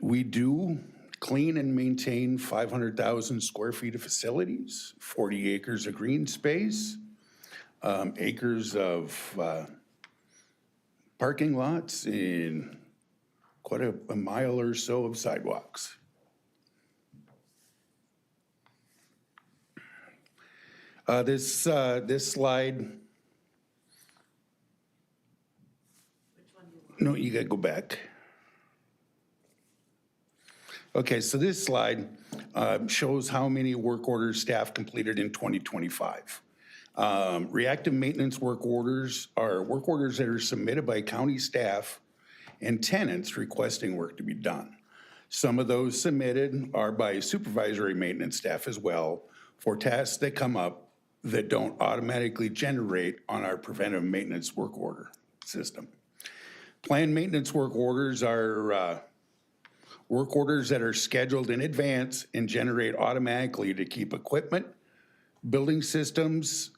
We do clean and maintain 500,000 square feet of facilities, 40 acres of green space, acres of parking lots, and quite a mile or so of sidewalks. This slide. No, you gotta go back. Okay, so this slide shows how many work orders staff completed in 2025. Reactive maintenance work orders are work orders that are submitted by county staff and tenants requesting work to be done. Some of those submitted are by supervisory maintenance staff as well for tasks that come up that don't automatically generate on our preventive maintenance work order system. Planned maintenance work orders are work orders that are scheduled in advance and generate automatically to keep equipment, building systems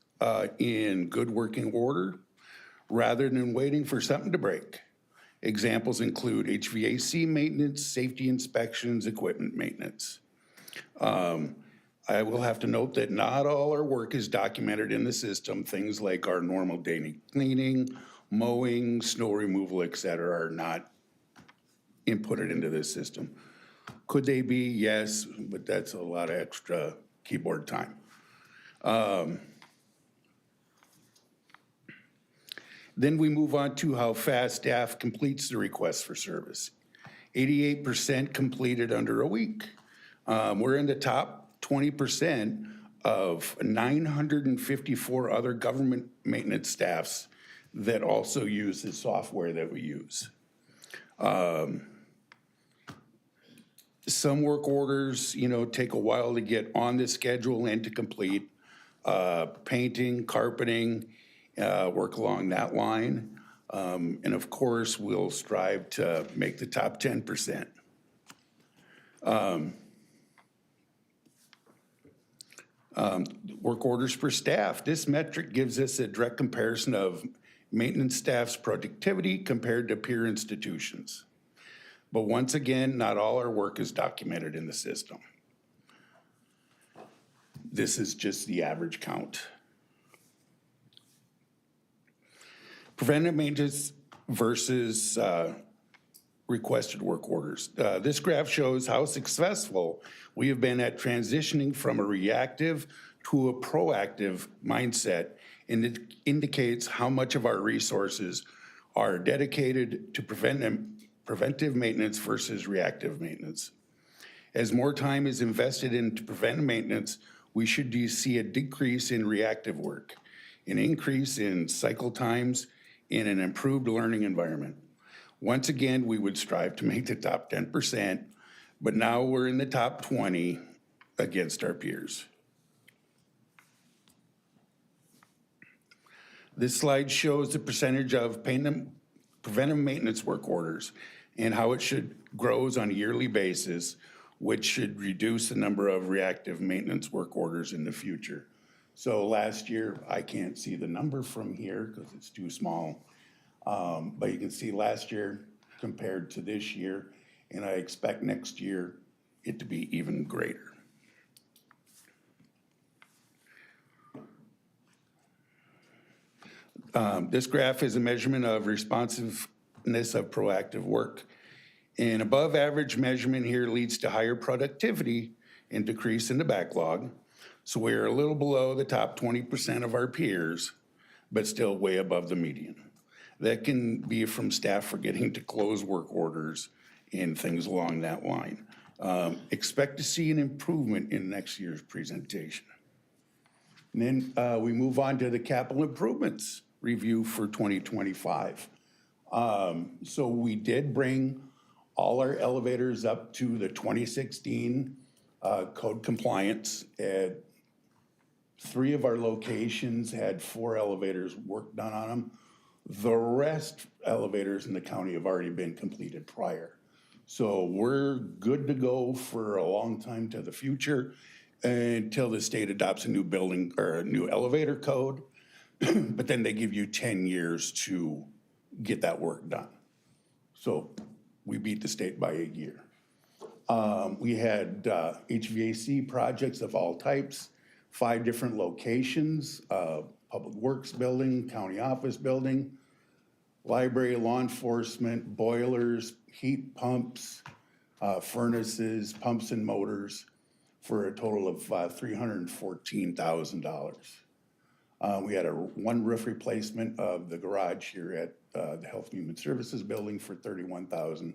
in good working order rather than waiting for something to break. Examples include HVAC maintenance, safety inspections, equipment maintenance. I will have to note that not all our work is documented in the system. Things like our normal daily cleaning, mowing, snow removal, et cetera, are not inputted into this system. Could they be? Yes, but that's a lot of extra keyboard time. Then we move on to how fast staff completes the request for service. 88% completed under a week. We're in the top 20% of 954 other government maintenance staffs that also use the software that we use. Some work orders, take a while to get on the schedule and to complete. Painting, carpeting, work along that line. And of course, we'll strive to make the top 10%. Work orders per staff. This metric gives us a direct comparison of maintenance staff's productivity compared to peer institutions. But once again, not all our work is documented in the system. This is just the average count. Preventive maintenance versus requested work orders. This graph shows how successful we have been at transitioning from a reactive to a proactive mindset, and it indicates how much of our resources are dedicated to preventive maintenance versus reactive maintenance. As more time is invested into preventive maintenance, we should see a decrease in reactive work, an increase in cycle times, and an improved learning environment. Once again, we would strive to make the top 10%, but now we're in the top 20 against our peers. This slide shows the percentage of preventive maintenance work orders and how it grows on a yearly basis, which should reduce the number of reactive maintenance work orders in the future. So last year, I can't see the number from here because it's too small, but you can see last year compared to this year, and I expect next year it to be even greater. This graph is a measurement of responsiveness of proactive work. An above average measurement here leads to higher productivity and decrease in the backlog. So we're a little below the top 20% of our peers, but still way above the median. That can be from staff forgetting to close work orders and things along that line. Expect to see an improvement in next year's presentation. And then we move on to the capital improvements review for 2025. So we did bring all our elevators up to the 2016 code compliance. At 3 of our locations had 4 elevators work done on them. The rest elevators in the county have already been completed prior. So we're good to go for a long time to the future until the state adopts a new building or a new elevator code. But then they give you 10 years to get that work done. So we beat the state by a year. We had HVAC projects of all types, 5 different locations, Public Works building, county office building, library, law enforcement, boilers, heat pumps, furnaces, pumps and motors for a total of $314,000. We had 1 roof replacement of the garage here at the Health and Human Services building for $31,000.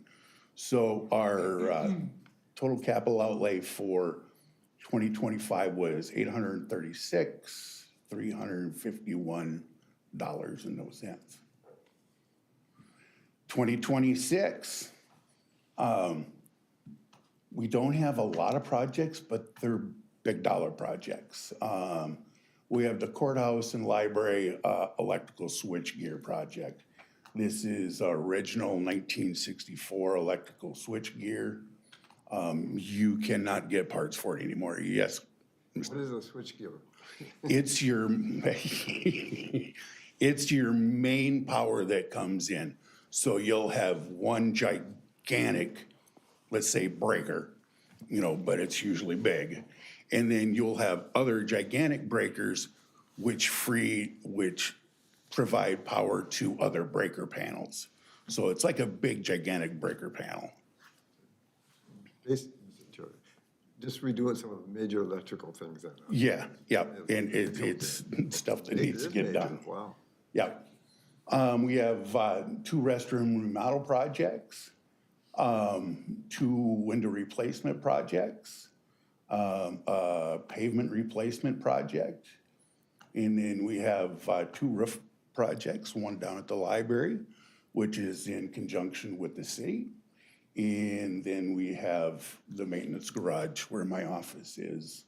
So our total capital outlay for 2025 was $836,351 and no cents. 2026, we don't have a lot of projects, but they're big dollar projects. We have the courthouse and library electrical switchgear project. This is original 1964 electrical switchgear. You cannot get parts for it anymore. Yes, What is a switchgear? it's your, it's your main power that comes in. So you'll have one gigantic, let's say breaker, but it's usually big. And then you'll have other gigantic breakers which provide power to other breaker panels. So it's like a big gigantic breaker panel. Just redoing some of the major electrical things then. Yeah, and it's stuff that needs to It is get major. done. Wow. Yeah. We have 2 restroom remodel projects, 2 window replacement projects, a pavement replacement project. And then we have 2 roof projects, one down at the library, which is in conjunction with the city. And then we have the maintenance garage where my office is,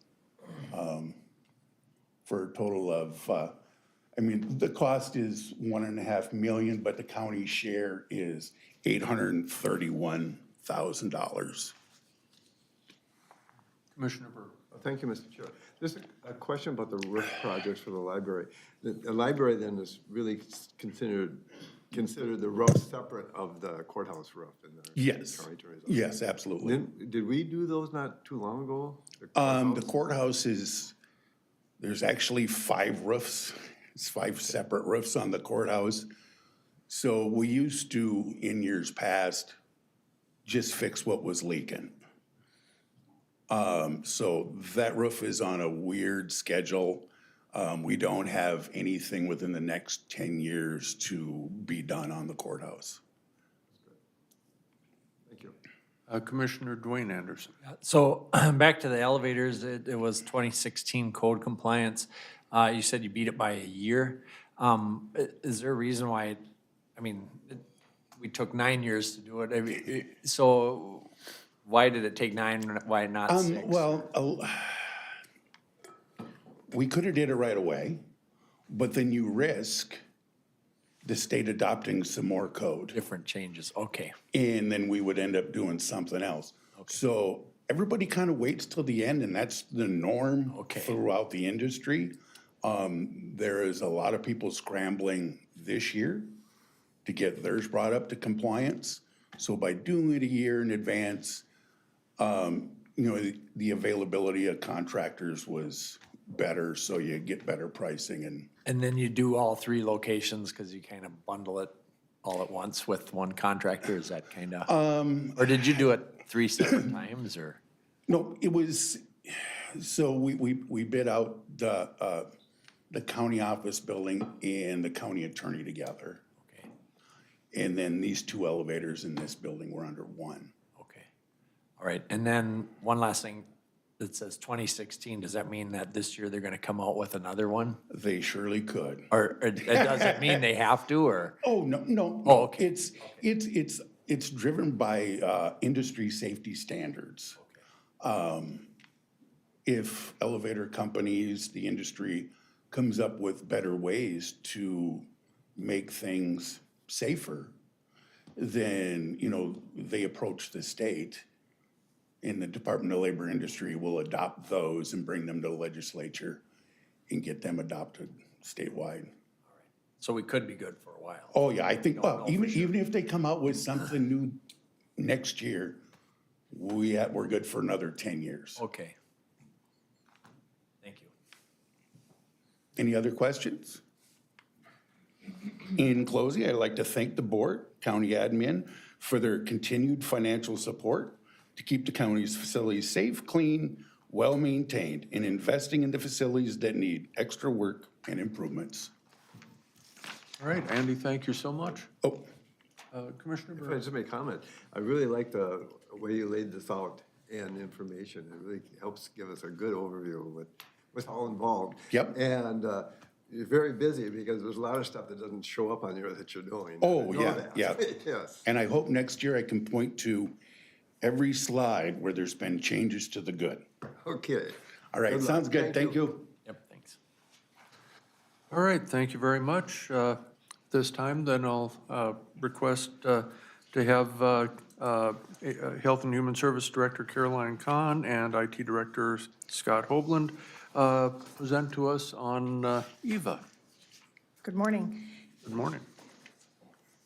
for a total of, the cost is $1.5 million, but the county share is $831,000. Commissioner Burke. Thank you, Mr. Chair. Just a question about the roof projects for the library. The library then is really considered the roof separate of the courthouse roof in the Yes, county attorney's office. yes, absolutely. Then, did we do those not too long ago? The courthouse there's actually 5 roofs. It's 5 separate roofs on the courthouse. So we used to, in years past, just fix what was leaking. So that roof is on a weird schedule. We don't have anything within the next 10 years to be done on the courthouse. Thank you. Commissioner Dwayne Anderson. So back to the elevators, it was 2016 code compliance. You said you beat it by a year. Is there a reason why, we took 9 years to do it? So why did it take 9, why not 6? We could have did it right away, but then you risk the state adopting some more code. Different changes, okay. And then we would end up doing something else. So everybody kind of waits till the end, and that's the norm throughout the industry. There is a lot of people scrambling this year to get theirs brought up to compliance. So by doing it a year in advance, the availability of contractors was better, so you get better pricing. And then you do all 3 locations because you kind of bundle it all at once with one contractor, is that kind of? Or did you do it 3 separate times, or? No, it was, so we bid out the county office building and the county attorney together. Okay. And then these 2 elevators in this building were under 1. Okay. All right, and then one last thing, that says 2016, does that mean that this year they're gonna come out with another one? They surely could. Or does it mean they have to, or? Oh, no. Oh, okay. It's driven by industry safety standards. If elevator companies, the industry comes up with better ways to make things safer, then, they approach the state, and the Department of Labor Industry will adopt those and bring them to the legislature and get them adopted statewide. So we could be good for a while. Oh, yeah, I think, well, even if they come out with something new next year, we're good for another 10 years. Okay. Thank you. Any other questions? In closing, I'd like to thank the board, county admin, for their continued financial support to keep the county's facilities safe, clean, well-maintained, and investing in the facilities that need extra work and improvements. All right, Andy, thank you so much. Oh, Commissioner If I Burrows. just make a comment, I really like the way you laid this out and information. It really helps give us a good overview with all involved. Yep. And you're very busy because there's a lot of stuff that doesn't show up on here that you're doing. Oh, I know yeah, that. yeah. Yes. and I hope next year I can point to every slide where there's been changes to the good. Okay. All right, Good luck. sounds good, thank you. Yep, thanks. All right, thank you very much. This time, then I'll request to have Health and Human Service Director Caroline Kahn and IT Director Scott Hoagland present to us on EVA. Good morning. Good morning.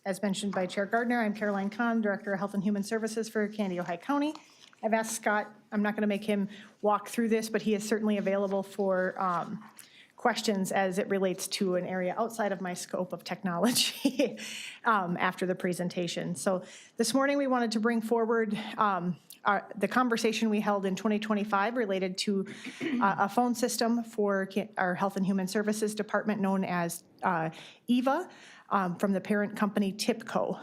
As mentioned by Chair Gardner, I'm Caroline Kahn, Director of Health and Human Services for Candy, Ohio County. I've asked Scott, I'm not going to make him walk through this, but he is certainly available for questions as it relates to an area outside of my scope of technology after the presentation. So this morning, we wanted to bring forward the conversation we held in 2025 related to a phone system for our Health and Human Services Department known as EVA from the parent company TIPCO.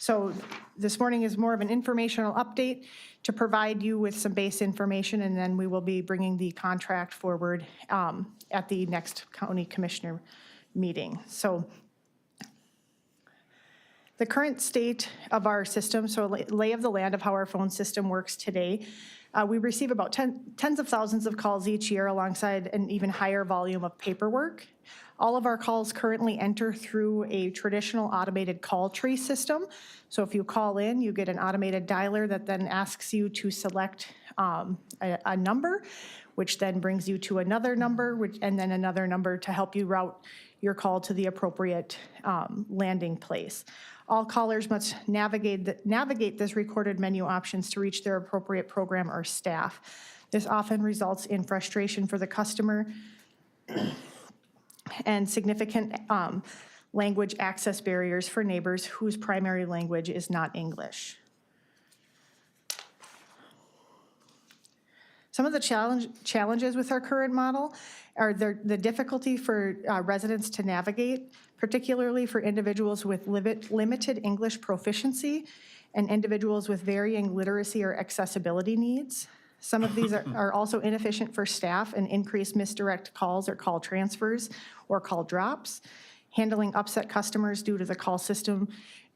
So this morning is more of an informational update to provide you with some base information, and then we will be bringing the contract forward at the next county commissioner meeting. So the current state of our system, so lay of the land of how our phone system works today, we receive about tens of thousands of calls each year alongside an even higher volume of paperwork. All of our calls currently enter through a traditional automated call tree system. So if you call in, you get an automated dialer that then asks you to select a number, which then brings you to another number, and then another number to help you route your call to the appropriate landing place. All callers must navigate this recorded menu options to reach their appropriate program or staff. This often results in frustration for the customer and significant language access barriers for neighbors whose primary language is not English. Some of the challenges with our current model are the difficulty for residents to navigate, particularly for individuals with limited English proficiency and individuals with varying literacy or accessibility needs. Some of these are also inefficient for staff and increase misdirect calls or call transfers or call drops, handling upset customers due to the call system,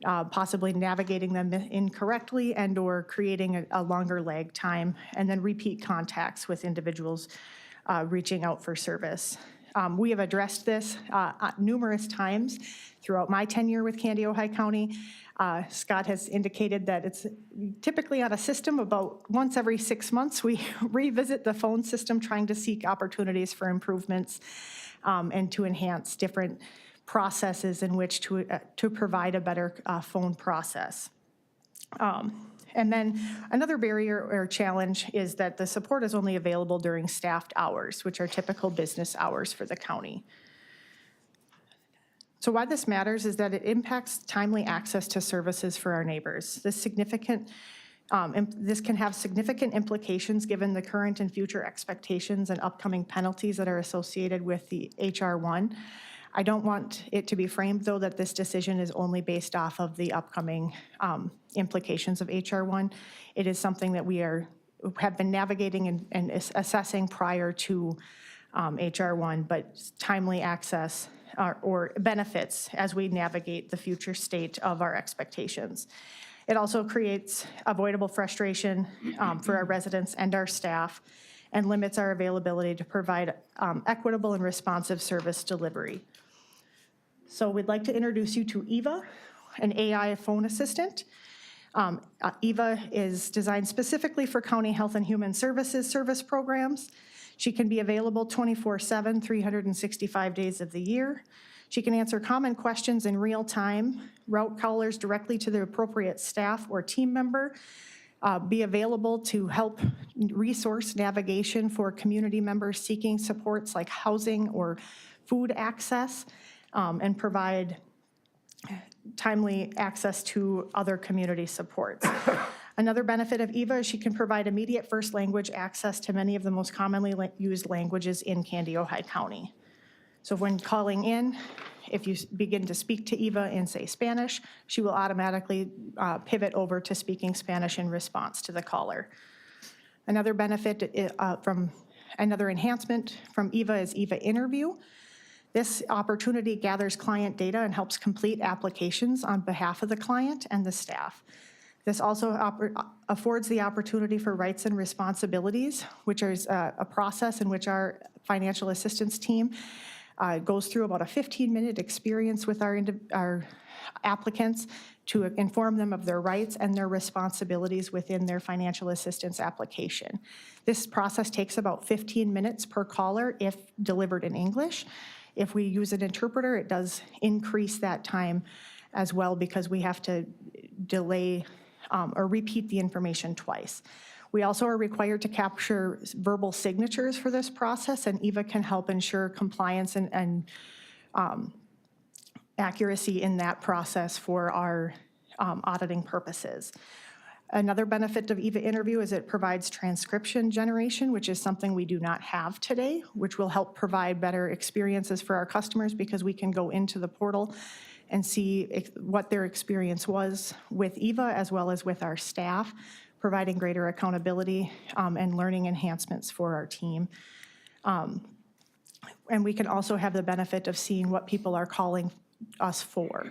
possibly navigating them incorrectly and or creating a longer lag time, and then repeat contacts with individuals reaching out for service. We have addressed this numerous times throughout my tenure with Candy, Ohio County. Scott has indicated that it's typically on a system about once every 6 months, we revisit the phone system trying to seek opportunities for improvements and to enhance different processes in which to provide a better phone process. And then another barrier or challenge is that the support is only available during staffed hours, which are typical business hours for the county. So why this matters is that it impacts timely access to services for our neighbors. This can have significant implications given the current and future expectations and upcoming penalties that are associated with the HR1. I don't want it to be framed, though, that this decision is only based off of the upcoming implications of HR 1. It is something that we have been navigating and assessing prior to HR 1, but timely access or benefits as we navigate the future state of our expectations. It also creates avoidable frustration for our residents and our staff and limits our availability to provide equitable and responsive service delivery. So we'd like to introduce you to Eva, an AI phone assistant. Eva is designed specifically for county health and human services service programs. She can be available 24/7, 365 days of the year. She can answer common questions in real time, route callers directly to the appropriate staff or team member, be available to help resource navigation for community members seeking supports like housing or food access, and provide timely access to other community supports. Another benefit of Eva is she can provide immediate first language access to many of the most commonly used languages in Candy, Ojai County. So when calling in, if you begin to speak to Eva in, say, Spanish, she will automatically pivot over to speaking Spanish in response to the caller. Another benefit another enhancement from Eva is Eva Interview. This opportunity gathers client data and helps complete applications on behalf of the client and the staff. This also affords the opportunity for rights and responsibilities, which is a process in which our financial assistance team goes through about a 15-minute experience with our applicants to inform them of their rights and their responsibilities within their financial assistance application. This process takes about 15 minutes per caller if delivered in English. If we use an interpreter, it does increase that time as well because we have to delay or repeat the information twice. We also are required to capture verbal signatures for this process, and Eva can help ensure compliance and accuracy in that process for our auditing purposes. Another benefit of Eva Interview is it provides transcription generation, which is something we do not have today, which will help provide better experiences for our customers because we can go into the portal and see what their experience was with Eva as well as with our staff, providing greater accountability and learning enhancements for our team. And we can also have the benefit of seeing what people are calling us for.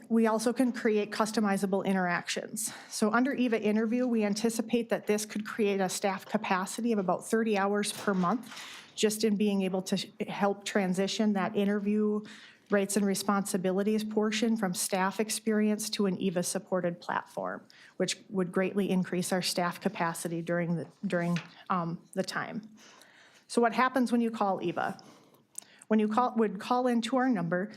We also can create customizable interactions. So under Eva Interview, we anticipate that this could create a staff capacity of about 30 hours per month, just in being able to help transition that interview rights and responsibilities portion from staff experience to an Eva-supported platform, which would greatly increase our staff capacity during the time. So what happens when you call Eva? When you would call into our number,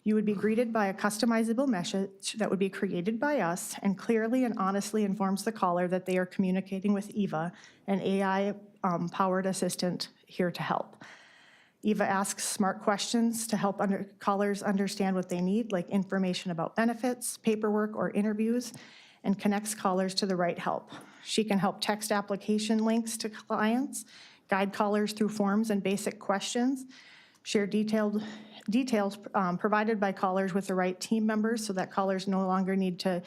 you would be greeted by a customizable message that would be created by us and clearly and honestly informs the caller that they are communicating with Eva, an AI-powered assistant here to help. Eva asks smart questions to help callers understand what they need, like information about benefits, paperwork, or interviews, and connects callers to the right help. She can help text application links to clients, guide callers through forms and basic questions, share details provided by callers with the right team members so that callers no longer need to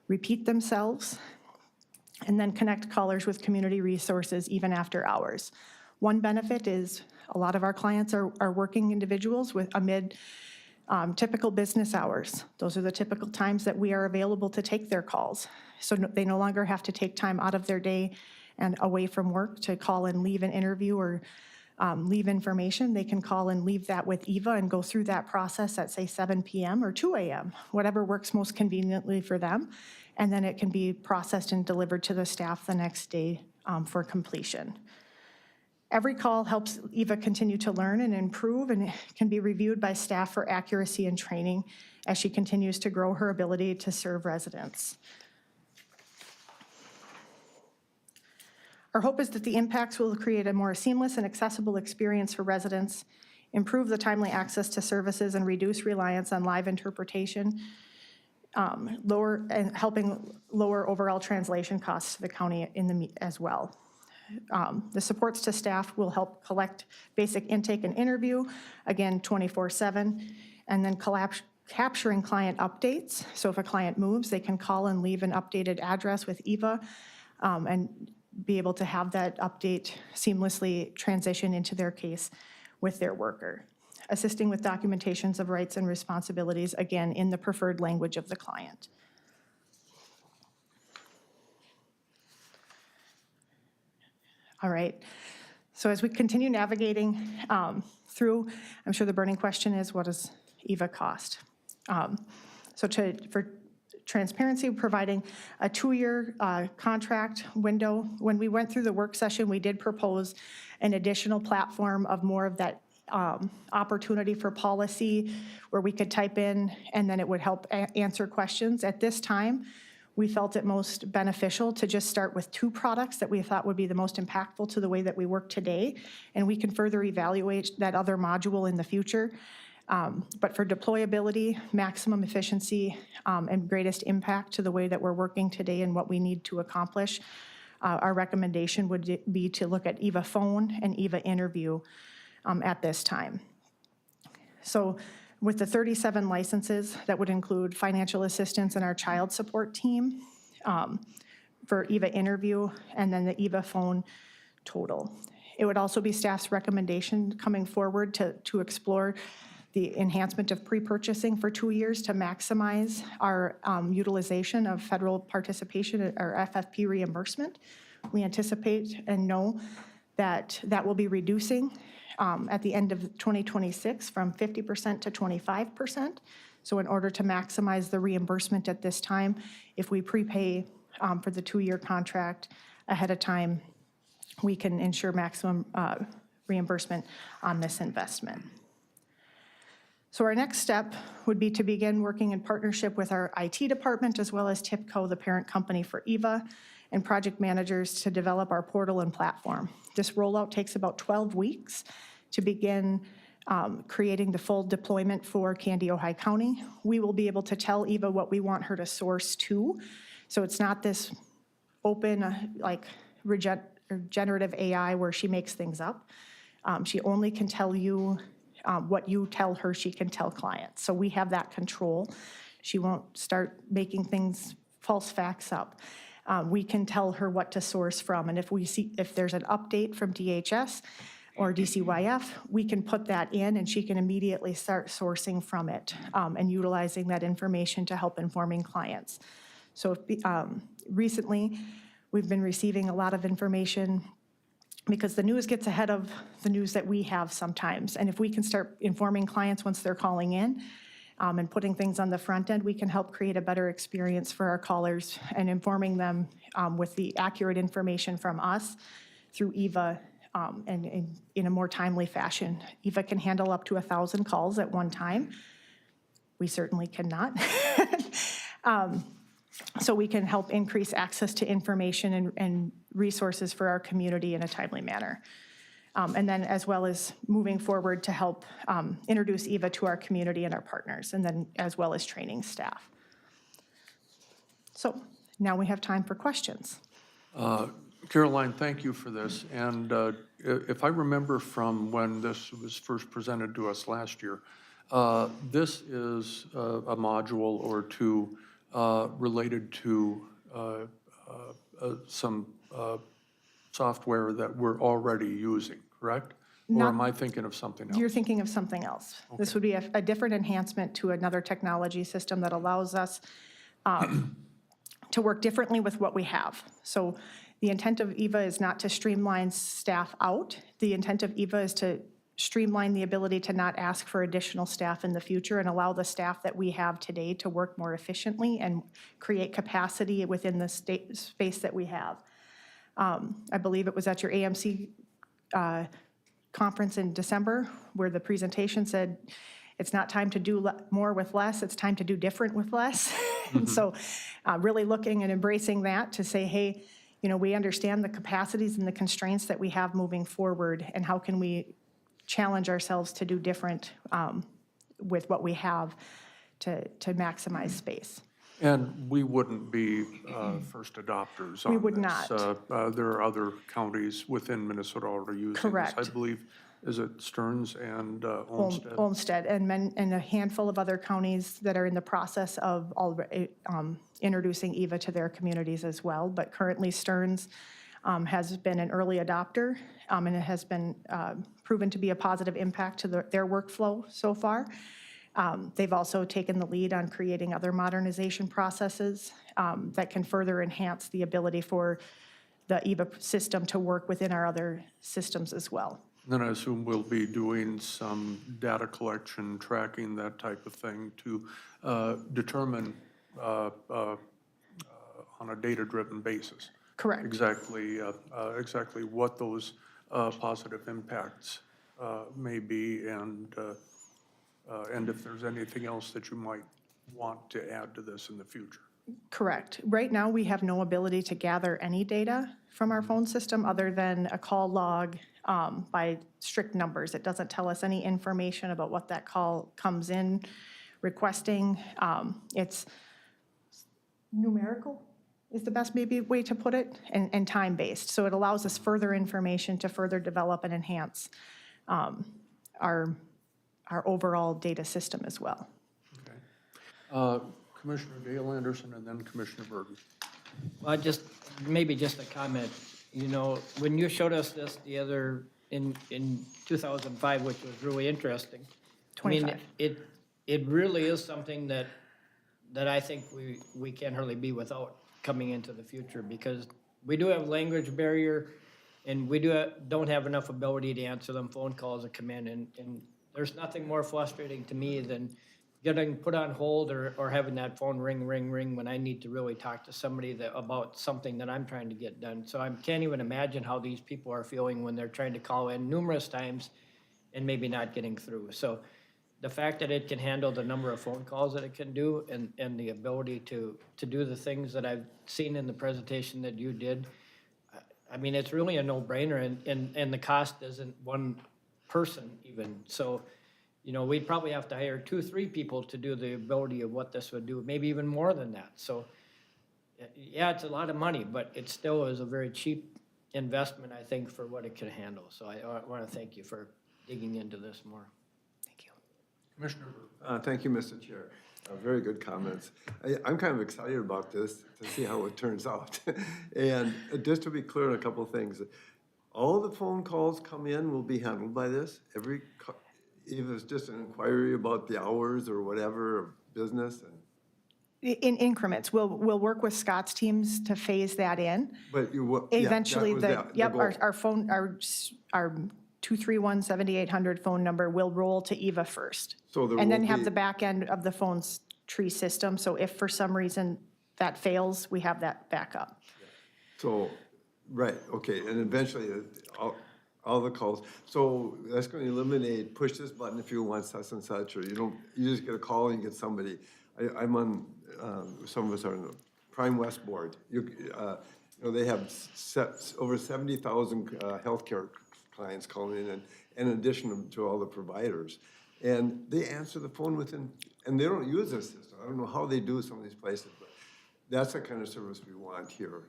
repeat themselves, and then connect callers with community resources even after hours. One benefit is a lot of our clients are working individuals amid typical business hours. Those are the typical times that we are available to take their calls. So they no longer have to take time out of their day and away from work to call and leave an interview or leave information. They can call and leave that with Eva and go through that process at, say, 7 p.m. or 2 a.m., whatever works most conveniently for them. And then it can be processed and delivered to the staff the next day for completion. Every call helps Eva continue to learn and improve, and can be reviewed by staff for accuracy and training as she continues to grow her ability to serve residents. Our hope is that the impacts will create a more seamless and accessible experience for residents, improve the timely access to services, and reduce reliance on live interpretation, helping lower overall translation costs to the county as well. The supports to staff will help collect basic intake and interview, again, 24/7, and then capturing client updates. So if a client moves, they can call and leave an updated address with Eva and be able to have that update seamlessly transition into their case with their worker. Assisting with documentations of rights and responsibilities, again, in the preferred language of the client. All right, so as we continue navigating through, I'm sure the burning question is, what does Eva cost? For transparency, providing a 2-year contract window. When we went through the work session, we did propose an additional platform of more of that opportunity for policy where we could type in and then it would help answer questions. At this time, we felt it most beneficial to just start with 2 products that we thought would be the most impactful to the way that we work today, and we can further evaluate that other module in the future. But for deployability, maximum efficiency, and greatest impact to the way that we're working today and what we need to accomplish, our recommendation would be to look at Eva Phone and Eva Interview at this time. So with the 37 licenses, that would include financial assistance and our child support team for Eva Interview, and then the Eva Phone total. It would also be staff's recommendation coming forward to explore the enhancement of pre-purchasing for 2 years to maximize our utilization of federal participation or FFP reimbursement. We anticipate and know that that will be reducing at the end of 2026 from 50% to 25%. So in order to maximize the reimbursement at this time, if we prepay for the 2-year contract ahead of time, we can ensure maximum reimbursement on this investment. So our next step would be to begin working in partnership with our IT department as well as TIPCO, the parent company for Eva, and project managers to develop our portal and platform. This rollout takes about 12 weeks to begin creating the full deployment for Candy, Ojai County. We will be able to tell Eva what we want her to source to. So it's not this open, like generative AI where she makes things up. She only can tell you what you tell her she can tell clients. So we have that control. She won't start making things, false facts up. We can tell her what to source from. And if there's an update from DHS or DCYF, we can put that in and she can immediately start sourcing from it and utilizing that information to help informing clients. So recently, we've been receiving a lot of information because the news gets ahead of the news that we have sometimes. And if we can start informing clients once they're calling in and putting things on the front end, we can help create a better experience for our callers and informing them with the accurate information from us through Eva and in a more timely fashion. Eva can handle up to 1,000 calls at one time. We certainly cannot. So we can help increase access to information and resources for our community in a timely manner. And then as well as moving forward to help introduce Eva to our community and our partners, and then as well as training staff. So now we have time for questions. Caroline, thank you for this. And if I remember from when this was first presented to us last year, this is a module or two related to some software that we're already using, correct? Or am I thinking of something else? You're thinking of something else. This would be a different enhancement to another technology system that allows us to work differently with what we have. So the intent of Eva is not to streamline staff out. The intent of Eva is to streamline the ability to not ask for additional staff in the future and allow the staff that we have today to work more efficiently and create capacity within the space that we have. I believe it was at your AMC conference in December where the presentation said, it's not time to do more with less, it's time to do different with less. And so really looking and embracing that to say, hey, you know, we understand the capacities and the constraints that we have moving forward, and how can we challenge ourselves to do different with what we have to maximize space. And we wouldn't be first adopters on this. We would not. There are other counties within Minnesota already using this. I Correct. believe, is it Stearns and Olmsted? Olmsted and a handful of other counties that are in the process of introducing EVA to their communities as well. But currently Stearns has been an early adopter, and it has been proven to be a positive impact to their workflow so far. They've also taken the lead on creating other modernization processes that can further enhance the ability for the EVA system to work within our other systems as well. Then I assume we'll be doing some data collection, tracking, that type of thing to determine on a data-driven basis. Correct. Exactly what those positive impacts may be, and if there's anything else that you might want to add to this in the future. Correct. Right now, we have no ability to gather any data from our phone system other than a call log by strict numbers. It doesn't tell us any information about what that call comes in requesting. It's numerical is the best maybe way to put it, and time-based. So it allows us further information to further develop and enhance our overall data system as well. Okay. Commissioner Dale Anderson and then Commissioner Burton. Well, maybe just a comment. You know, when you showed us this the other, in 2005, which was really interesting. 25. I mean, it really is something that I think we can't hardly be without coming into the future, because we do have language barrier, and we don't have enough ability to answer them phone calls that come in, and there's nothing more frustrating to me than getting put on hold or having that phone ring when I need to really talk to somebody about something that I'm trying to get done. So I can't even imagine how these people are feeling when they're trying to call in numerous times and maybe not getting through. So the fact that it can handle the number of phone calls that it can do, and the ability to do the things that I've seen in the presentation that you did, I mean, it's really a no-brainer, and the cost isn't one person even. So, you know, we'd probably have to hire 2, 3 people to do the ability of what this would do, maybe even more than that. So, yeah, it's a lot of money, but it still is a very cheap investment, I think, for what it can handle. So I want to thank you for digging into this more. Thank you. Commissioner Burton. Thank you, Mr. Chair. Very good comments. I'm kind of excited about this to see how it turns out. And just to be clear on a couple of things, all the phone calls come in will be handled by this. If it's just an inquiry about the hours or whatever of business, and In increments, we'll work with Scott's teams to phase that in. but you, yeah, Eventually, that was the goal. our phone, our 231-7800 phone number will roll to EVA first. So there And then will have be- the back end of the phone's tree system. So if for some reason that fails, we have that backup. So, right, okay, and eventually, all the calls. So that's going to eliminate, push this button if you want such and such, or you just get a call and you get somebody. I'm on, some of us are on the Prime West board. You know, they have over 70,000 healthcare clients calling in addition to all the providers. And they answer the phone within, and they don't use this system. I don't know how they do some of these places, but that's the kind of service we want here.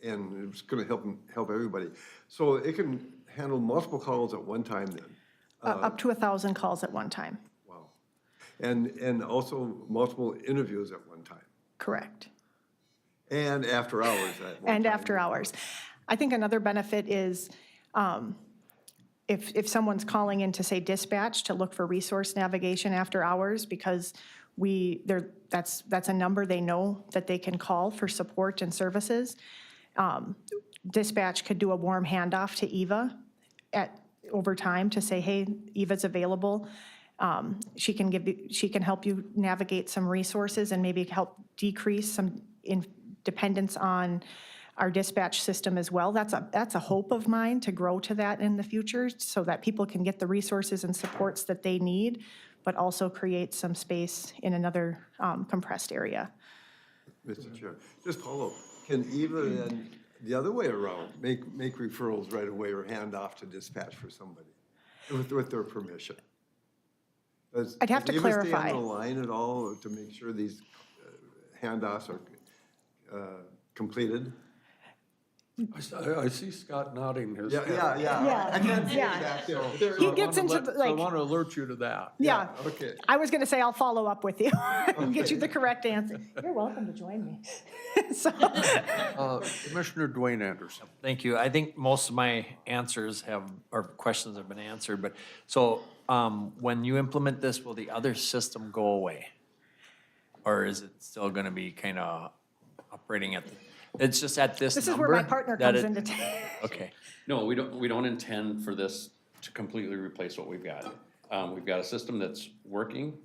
And it's going to help everybody. So it can handle multiple calls at one time then. Up to 1,000 calls at one time. Wow. And also multiple interviews at one time. Correct. And after hours at one And time. after hours. I think another benefit is if someone's calling in to, say, dispatch to look for resource navigation after hours, because that's a number they know that they can call for support and services. Dispatch could do a warm handoff to EVA over time to say, hey, EVA's available. She can help you navigate some resources and maybe help decrease some dependence on our dispatch system as well. That's a hope of mine, to grow to that in the future so that people can get the resources and supports that they need, but also create some space in another compressed area. Mr. Chair, just follow. Can EVA then, the other way around, make referrals right away or hand off to dispatch for somebody with their permission? I'd have to Does EVA clarify. stay on the line at all to make sure these handoffs are completed? I see Scott nodding his Yeah, head. yeah, yeah. I can't see Yeah. that, so. He gets into the, So I like, want to alert you to that. yeah. Okay. I was going to say I'll follow up with you and get you the correct answer. You're welcome to join me. So, Commissioner Dwayne Anderson. Thank you. I think most of my answers have, or questions have been answered, but, so, when you implement this, will the other system go away? Or is it still gonna be kinda operating at the, it's just at this this number? is where my partner that comes it- into town. Okay, No, we don't intend for this to completely replace what we've got. We've got a system that's working,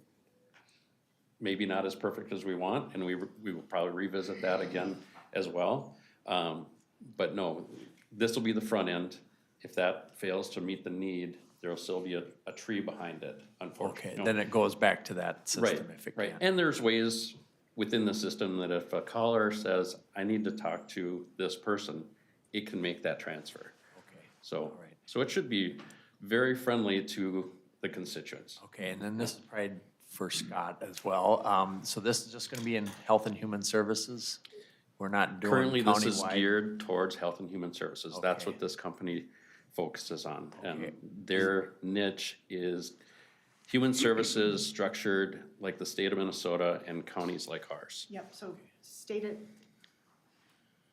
maybe not as perfect as we want, and we will probably revisit that again as well. But no, this will be the front end. If that fails to meet the need, there'll still be a tree behind it, unfortunately. okay, then it goes back to that Right, system if it right. can. And there's ways within the system that if a caller says, I need to talk to this person, it can make that transfer. Okay, So, so it should be very friendly to the constituents. okay, and then this is probably for Scott as well. So this is just gonna be in Health and Human Services? We're not doing Currently, this is countywide? geared towards health and human services. That's Okay. what this company focuses on. And their niche is human services structured like the state of Minnesota and counties like ours. Yep, so stated,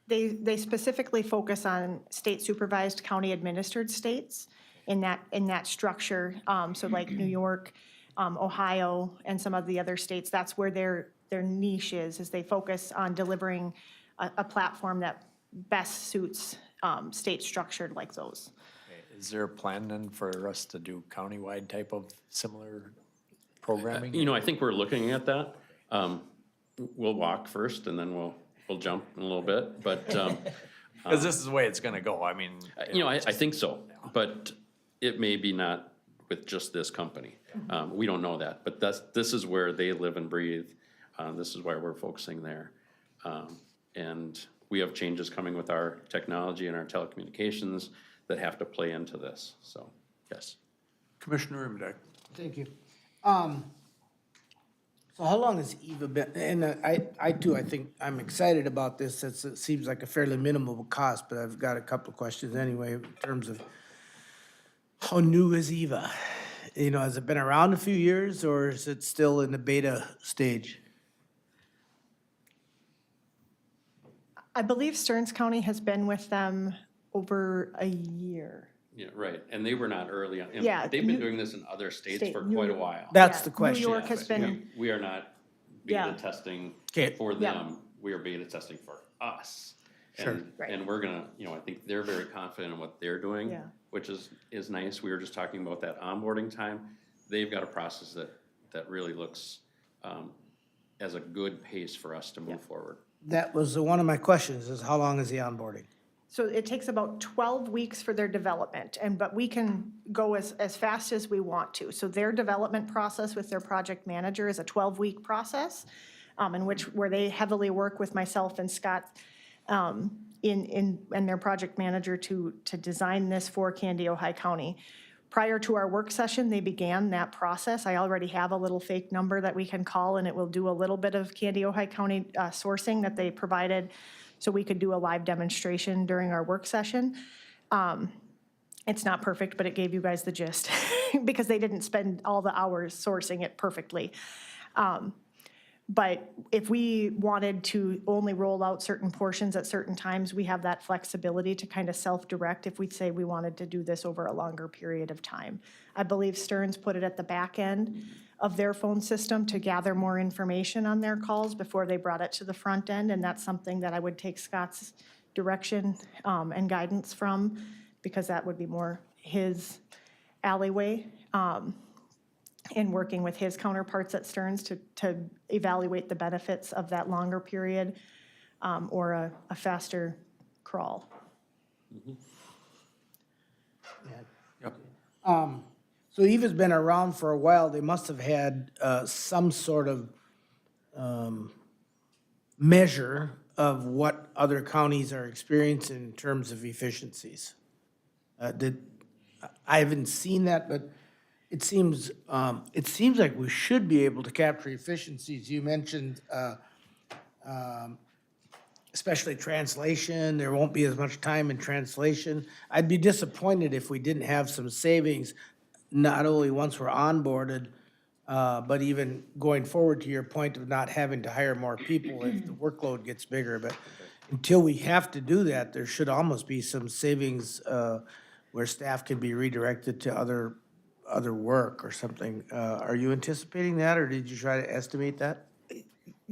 they specifically focus on state supervised, county administered states in that structure. So like New York, Ohio, and some of the other states, that's where their niche is they focus on delivering a platform that best suits states structured like those. Okay, is there a plan then for us to do countywide type of similar programming? You know, I think we're looking at that. We'll walk first and then we'll jump in a little bit, but, Because this is the way it's gonna go, I mean. you know, I think so. But it may be not with just this company. We don't know that, but this is where they live and breathe. This is why we're focusing there. And we have changes coming with our technology and our telecommunications that have to play into this, so, yes. Commissioner Imdak. Thank you. So how long has Eva been, and I too, I think, I'm excited about this, it seems like a fairly minimal cost, but I've got a couple of questions anyway in terms of how new is Eva? You know, has it been around a few years or is it still in the beta stage? I believe Stearns County has been with them over a year. Yeah, right, and they were not early on. And Yeah, they've been New- doing this in other states State, for New quite a York. while. That's Yeah, the question. New York has been, We are not Yeah. beta testing Okay. for Yeah. them, we are beta testing for us. Sure. And- Right. And we're gonna, you know, I think they're very confident in what they're doing. Yeah. Which is nice, we were just talking about that onboarding time. They've got a process that really looks, as a good pace for us to move forward. That was one of my questions, is how long is the onboarding? so it takes about 12 weeks for their development, but we can go as fast as we want to. So their development process with their project manager is a 12-week process, where they heavily work with myself and Scott and their project manager to design this for Candy, Ojai County. Prior to our work session, they began that process. I already have a little fake number that we can call, and it will do a little bit of Candy, Ojai County sourcing that they provided, so we could do a live demonstration during our work session. It's not perfect, but it gave you guys the gist, because they didn't spend all the hours sourcing it perfectly. But if we wanted to only roll out certain portions at certain times, we have that flexibility to kind of self-direct if we say we wanted to do this over a longer period of time. I believe Stearns put it at the back end of their phone system to gather more information on their calls before they brought it to the front end, and that's something that I would take Scott's direction and guidance from, because that would be more his alleyway. In working with his counterparts at Stearns to evaluate the benefits of that longer period or a faster crawl. So Eva's been around for a while, they must have had some sort of measure of what other counties are experiencing in terms of efficiencies. I haven't seen that, but it seems like we should be able to capture efficiencies. You mentioned especially translation. There won't be as much time in translation. I'd be disappointed if we didn't have some savings, not only once we're onboarded, but even going forward to your point of not having to hire more people if the workload gets bigger. But until we have to do that, there should almost be some savings where staff can be redirected to other work or something. Are you anticipating that, or did you try to estimate that?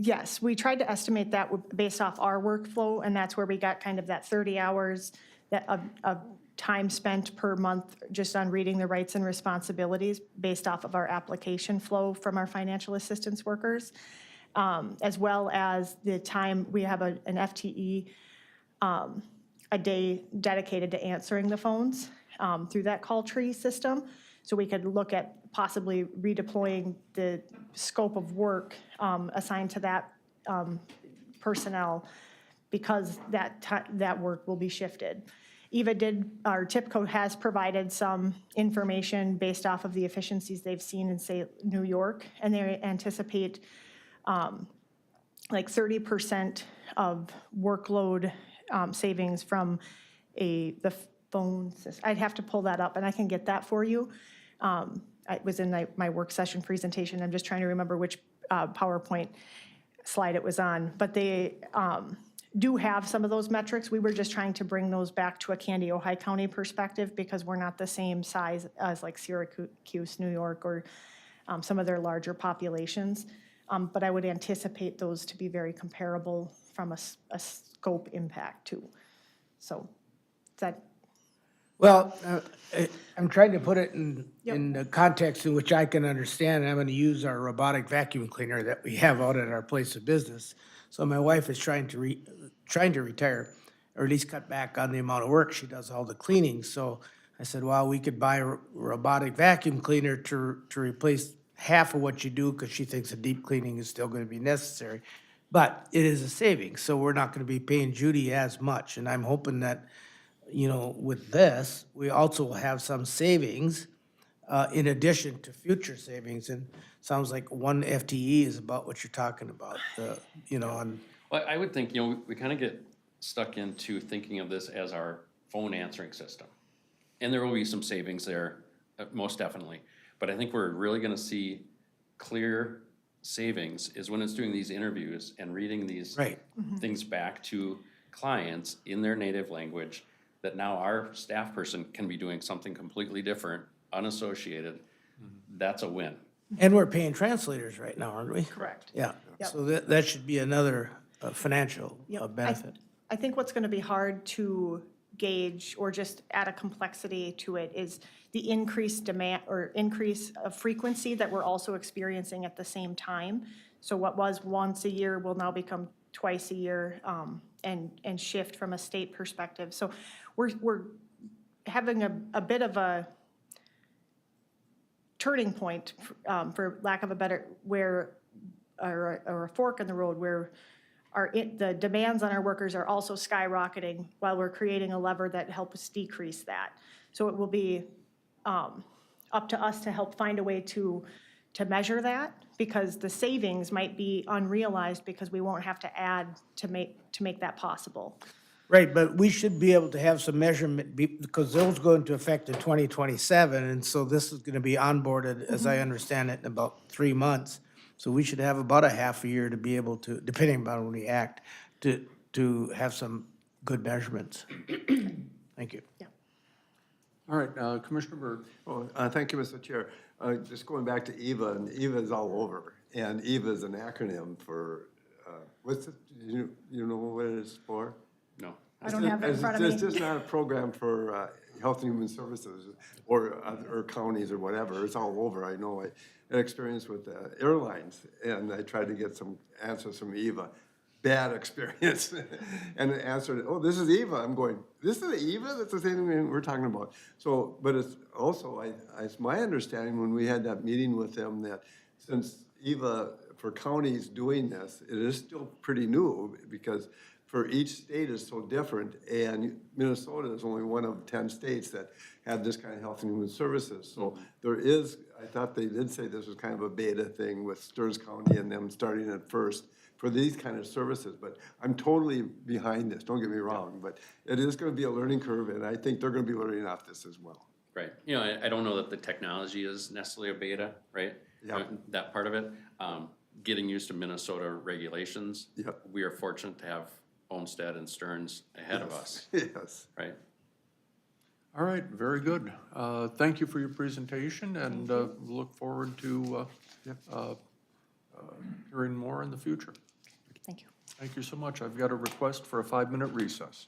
Yes, we tried to estimate that based off our workflow, and that's where we got kind of that 30 hours of time spent per month just on reading the rights and responsibilities based off of our application flow from our financial assistance workers, as well as the time, we have an FTE a day dedicated to answering the phones through that call tree system. So we could look at possibly redeploying the scope of work assigned to that personnel because that work will be shifted. Eva our TIPCO has provided some information based off of the efficiencies they've seen in, say, New York, and they anticipate like 30% of workload savings from the phone system. I'd have to pull that up, and I can get that for you. It was in my work session presentation. I'm just trying to remember which PowerPoint slide it was on. But they do have some of those metrics. We were just trying to bring those back to a Candy-Ojai County perspective because we're not the same size as like Syracuse, New York, or some of their larger populations. But I would anticipate those to be very comparable from a scope impact too. So that. Well, I'm trying to put it in the context in which I can understand. I'm going to use our robotic vacuum cleaner that we have out at our place of business. So my wife is trying to retire, or at least cut back on the amount of work. She does all the cleaning. So I said, well, we could buy a robotic vacuum cleaner to replace half of what you do because she thinks the deep cleaning is still going to be necessary. But it is a savings, so we're not going to be paying Judy as much. And I'm hoping that, with this, we also will have some savings in addition to future savings. And sounds like 1 FTE is about what you're talking about, on. Well, I would think, we kind of get stuck into thinking of this as our phone answering system. And there will be some savings there, most definitely. But I think we're really gonna see clear savings is when it's doing these interviews and reading these things back to clients in their native language, that now our staff person can be doing something completely different, unassociated. That's a win. And we're paying translators right now, aren't we? Correct. Yeah, Yep. so that should be another financial Yep. benefit. I think what's going to be hard to gauge or just add a complexity to it is the increased demand or increase of frequency that we're also experiencing at the same time. So what was once a year will now become twice a year and shift from a state perspective. So we're having a bit of a turning point, for lack of a better, or a fork in the road where the demands on our workers are also skyrocketing while we're creating a lever that helps decrease that. So it will be up to us to help find a way to measure that, because the savings might be unrealized because we won't have to add to make that possible. Right, but we should be able to have some measurement, because those go into effect in 2027, and so this is gonna be onboarded, as I understand it, in about 3 months. So we should have about a half a year to be able to, depending on when we act, to have some good measurements. Thank you. All right, Commissioner Byrd. Well, thank you, Mr. Chair. Just going back to EVA, and EVA is all over. And EVA is an acronym for, what's it, you know what it is for? No. I don't have it in front of me. It's just not a program for Health and Human Services or counties or whatever. It's all over. I know I had experience with airlines, and I tried to get some answers from EVA. Bad experience. And it answered, oh, this is EVA. I'm going, this is EVA? That's the same thing we're talking about. So, but it's also, it's my understanding when we had that meeting with them that since EVA for counties doing this, it is still pretty new because for each state is so different, and Minnesota is only one of 10 states that have this kind of health and human services. So there is, I thought they did say this was kind of a beta thing with Stearns County and them starting at first for these kind of services, but I'm totally behind this, don't get me wrong, but it is gonna be a learning curve, and I think they're gonna be learning off this as well. Right, you know, I don't know that the technology is necessarily a beta, right? Yeah. That part of it, getting used to Minnesota regulations. Yep. We are fortunate to have Olmsted and Stearns ahead of us, Yes. right? All right, very good. Thank you for your presentation, and look forward to hearing more in the future. Thank you. Thank you so much. I've got a request for a 5-minute recess.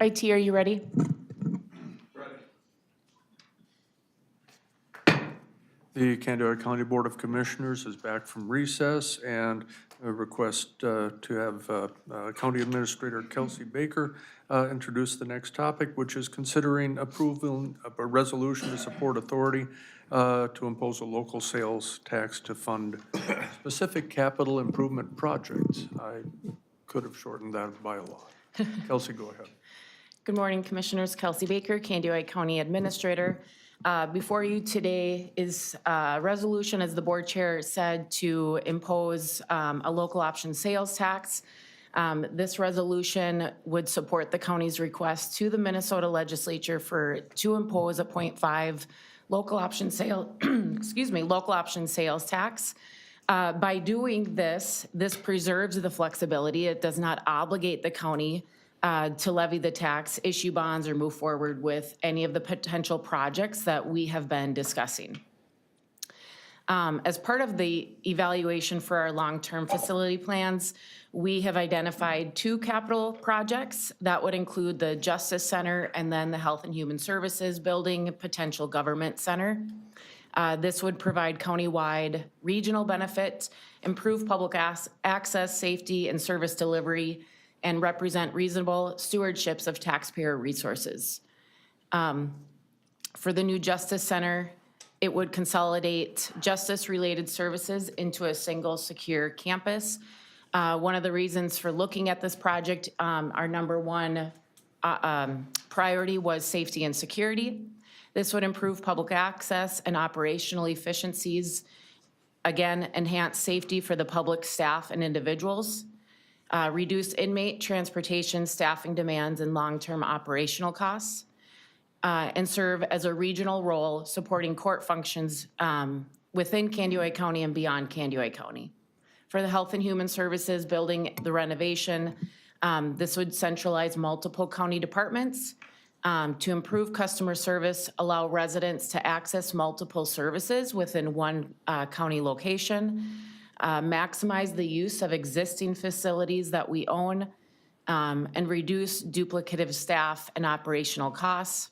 IT, are you ready? The Candido County Board of Commissioners is back from recess, and a request to have County Administrator Kelsey Baker introduce the next topic, which is considering approval of a resolution to support authority to impose a local sales tax to fund specific capital improvement projects. I could have shortened that by a lot. Kelsey, go ahead. Good morning, Commissioners. Kelsey Baker, Candido County Administrator. Before you today is a resolution, as the board chair said, to impose a local option sales tax. This resolution would support the county's request to the Minnesota legislature to impose a 0.5 local option sale, local option sales tax. By doing this preserves the flexibility. It does not obligate the county to levy the tax, issue bonds, or move forward with any of the potential projects that we have been discussing. As part of the evaluation for our long-term facility plans, we have identified 2 capital projects that would include the Justice Center and then the Health and Human Services Building Potential Government Center. This would provide countywide regional benefit, improve public access, safety, and service delivery, and represent reasonable stewardships of taxpayer resources. For the new Justice Center, it would consolidate justice-related services into a single secure campus. One of the reasons for looking at this project, our number one priority was safety and security. This would improve public access and operational efficiencies. Again, enhance safety for the public, staff, and individuals. Reduce inmate transportation, staffing demands, and long-term operational costs, and serve as a regional role supporting court functions within Candido County and beyond Candido County. For the Health and Human Services Building, the renovation, this would centralize multiple county departments to improve customer service, allow residents to access multiple services within one county location, maximize the use of existing facilities that we own, and reduce duplicative staff and operational costs.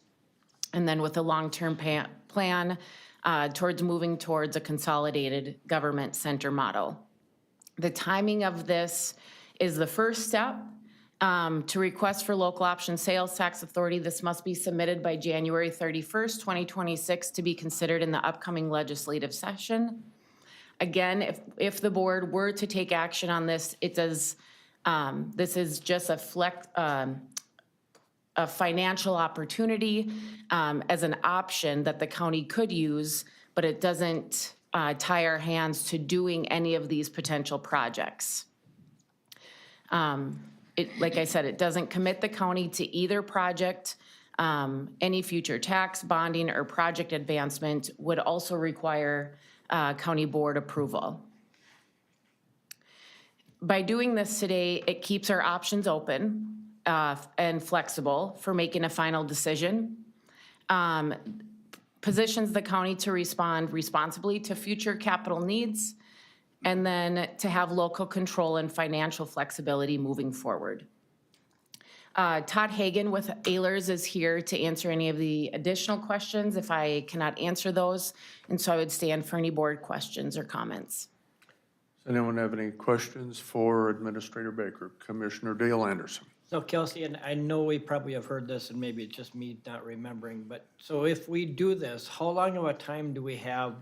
And then with a long-term plan towards moving towards a consolidated government center model. The timing of this is the first step. To request for local option sales tax authority, this must be submitted by January 31st, 2026 to be considered in the upcoming legislative session. Again, if the board were to take action on this, it does, this is just a financial opportunity as an option that the county could use, but it doesn't tie our hands to doing any of these potential projects. Like I said, it doesn't commit the county to either project. Any future tax, bonding, or project advancement would also require county board approval. By doing this today, it keeps our options open and flexible for making a final decision. Positions the county to respond responsibly to future capital needs, and then to have local control and financial flexibility moving forward. Todd Hagan with Ehlers is here to answer any of the additional questions if I cannot answer those, and so I would stand for any board questions or comments. Does anyone have any questions for Administrator Baker? Commissioner Dale Anderson. So Kelsey, and I know we probably have heard this, and maybe it's just me not remembering, but so if we do this, how long of a time do we have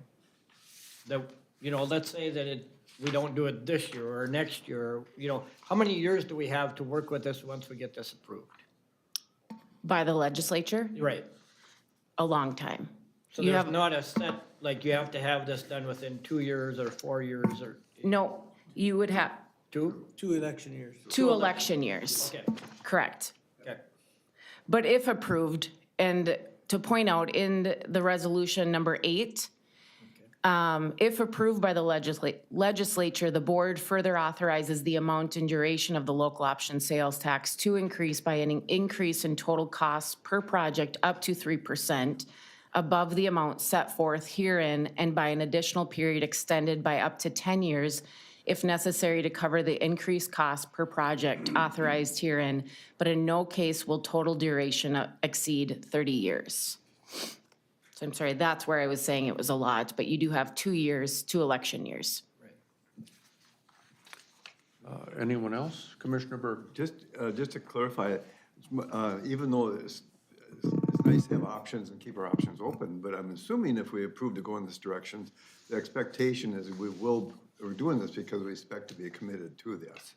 that, you know, let's say that we don't do it this year or next year, you know, how many years do we have to work with this once we get this approved? By the legislature? Right. A long time. So You there's have- not a set, like you have to have this done within 2 years or 4 years or No, you would have 2? 2 election years. 2 election years. Okay, Correct. okay. But if approved, and to point out in the resolution number 8, if approved by the legislature, the board further authorizes the amount and duration of the local option sales tax to increase by an increase in total costs per project up to 3% above the amount set forth herein, and by an additional period extended by up to 10 years if necessary to cover the increased cost per project authorized herein, but in no case will total duration exceed 30 years. So I'm sorry, that's where I was saying it was a lot, but you do have 2 years, 2 election years. Anyone else? Commissioner Berg? Just to clarify, even though it's nice to have options and keep our options open, but I'm assuming if we approve to go in this direction, the expectation is we're doing this because we expect to be committed to this.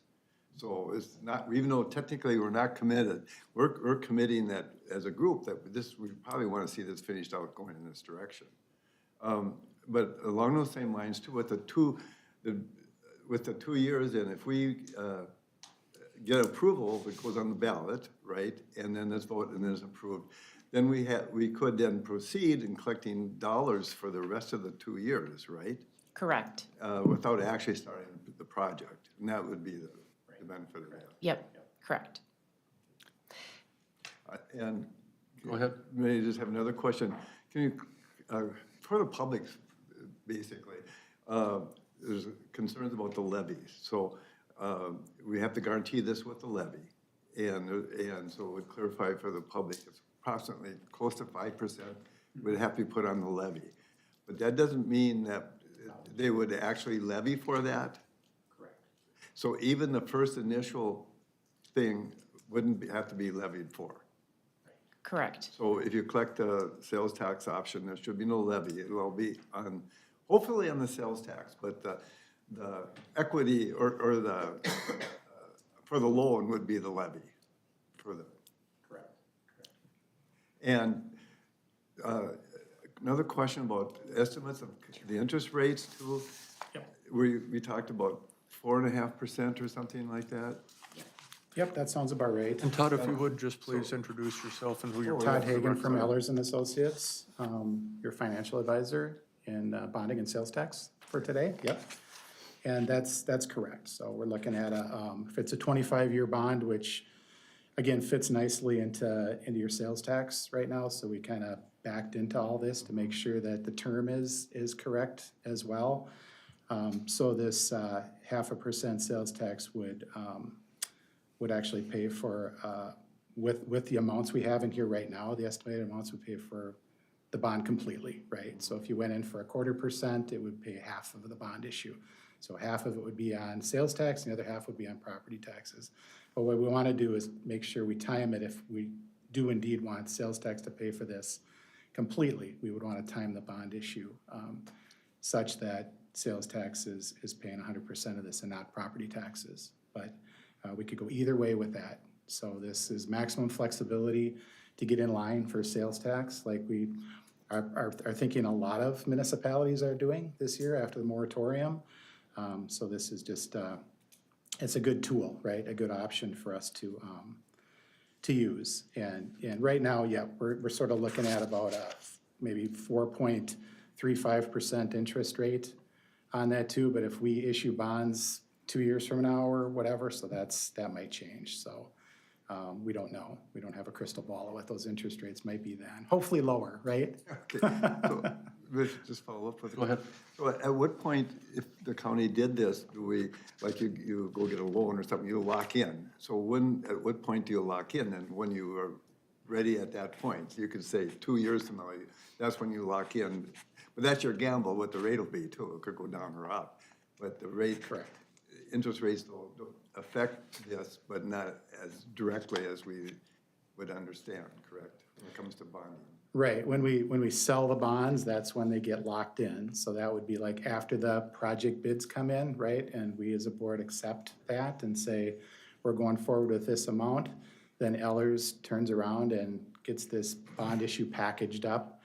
So it's not, even though technically we're not committed, we're committing that as a group that we probably want to see this finished out going in this direction. But along those same lines too, with the 2 years, and if we get approval, it goes on the ballot, right? And then this vote and then it's approved. Then we could then proceed in collecting dollars for the rest of the 2 years, right? Correct. Without actually starting the project. And that would be the benefit of that. Yep, correct. And Go ahead. may I just have another question? Can you, for the public, basically, there's concerns about the levies. So we have to guarantee this with the levy. And so it would clarify for the public, it's approximately close to 5% would have to be put on the levy. But that doesn't mean that they would actually levy for that? Correct. So even the first initial thing wouldn't have to be levied for? Correct. So if you collect the sales tax option, there should be no levy. It will be on, hopefully on the sales tax, but the equity or the, for the loan would be the levy for the. Correct. And another question about estimates of the interest rates too. Yep. We talked about 4.5% or something like that. Yep, that sounds about right. And Todd, if you would, just please introduce yourself and who you're with. Todd Hagan from Ehlers and Associates, your financial advisor in bonding and sales tax for today. Yep. And that's correct. So we're looking at if it's a 25-year bond, which again fits nicely into your sales tax right now. So we kind of backed into all this to make sure that the term is correct as well. So this 0.5% sales tax would actually pay for, with the amounts we have in here right now, the estimated amounts would pay for the bond completely, right? So if you went in for 0.25%, it would pay half of the bond issue. So half of it would be on sales tax, and the other half would be on property taxes. But what we want to do is make sure we time it. If we do indeed want sales tax to pay for this completely, we would want to time the bond issue such that sales tax is paying 100% of this and not property taxes. But we could go either way with that. So this is maximum flexibility to get in line for sales tax, like we are thinking a lot of municipalities are doing this year after the moratorium. So this is just, it's a good tool, right? A good option for us to use. And right now, yeah, we're sort of looking at about maybe 4.35% interest rate on that too. But if we issue bonds 2 years from now or whatever, so that might change. So we don't know. We don't have a crystal ball of what those interest rates might be then. Hopefully lower, right? Okay, so, Rich, just follow up with. Go ahead. So at what point, if the county did this, do we, like you go get a loan or something, you lock in? So at what point do you lock in? And when you are ready at that point, you could say 2 years from now, that's when you lock in. But that's your gamble, what the rate will be too. It could go down or up. But the rate. Correct. Interest rates don't affect this, but not as directly as we would understand, correct? When it comes to bonding. Right, when we sell the bonds, that's when they get locked in. So that would be like after the project bids come in, right? And we as a board accept that and say, we're going forward with this amount. Then Ehlers turns around and gets this bond issue packaged up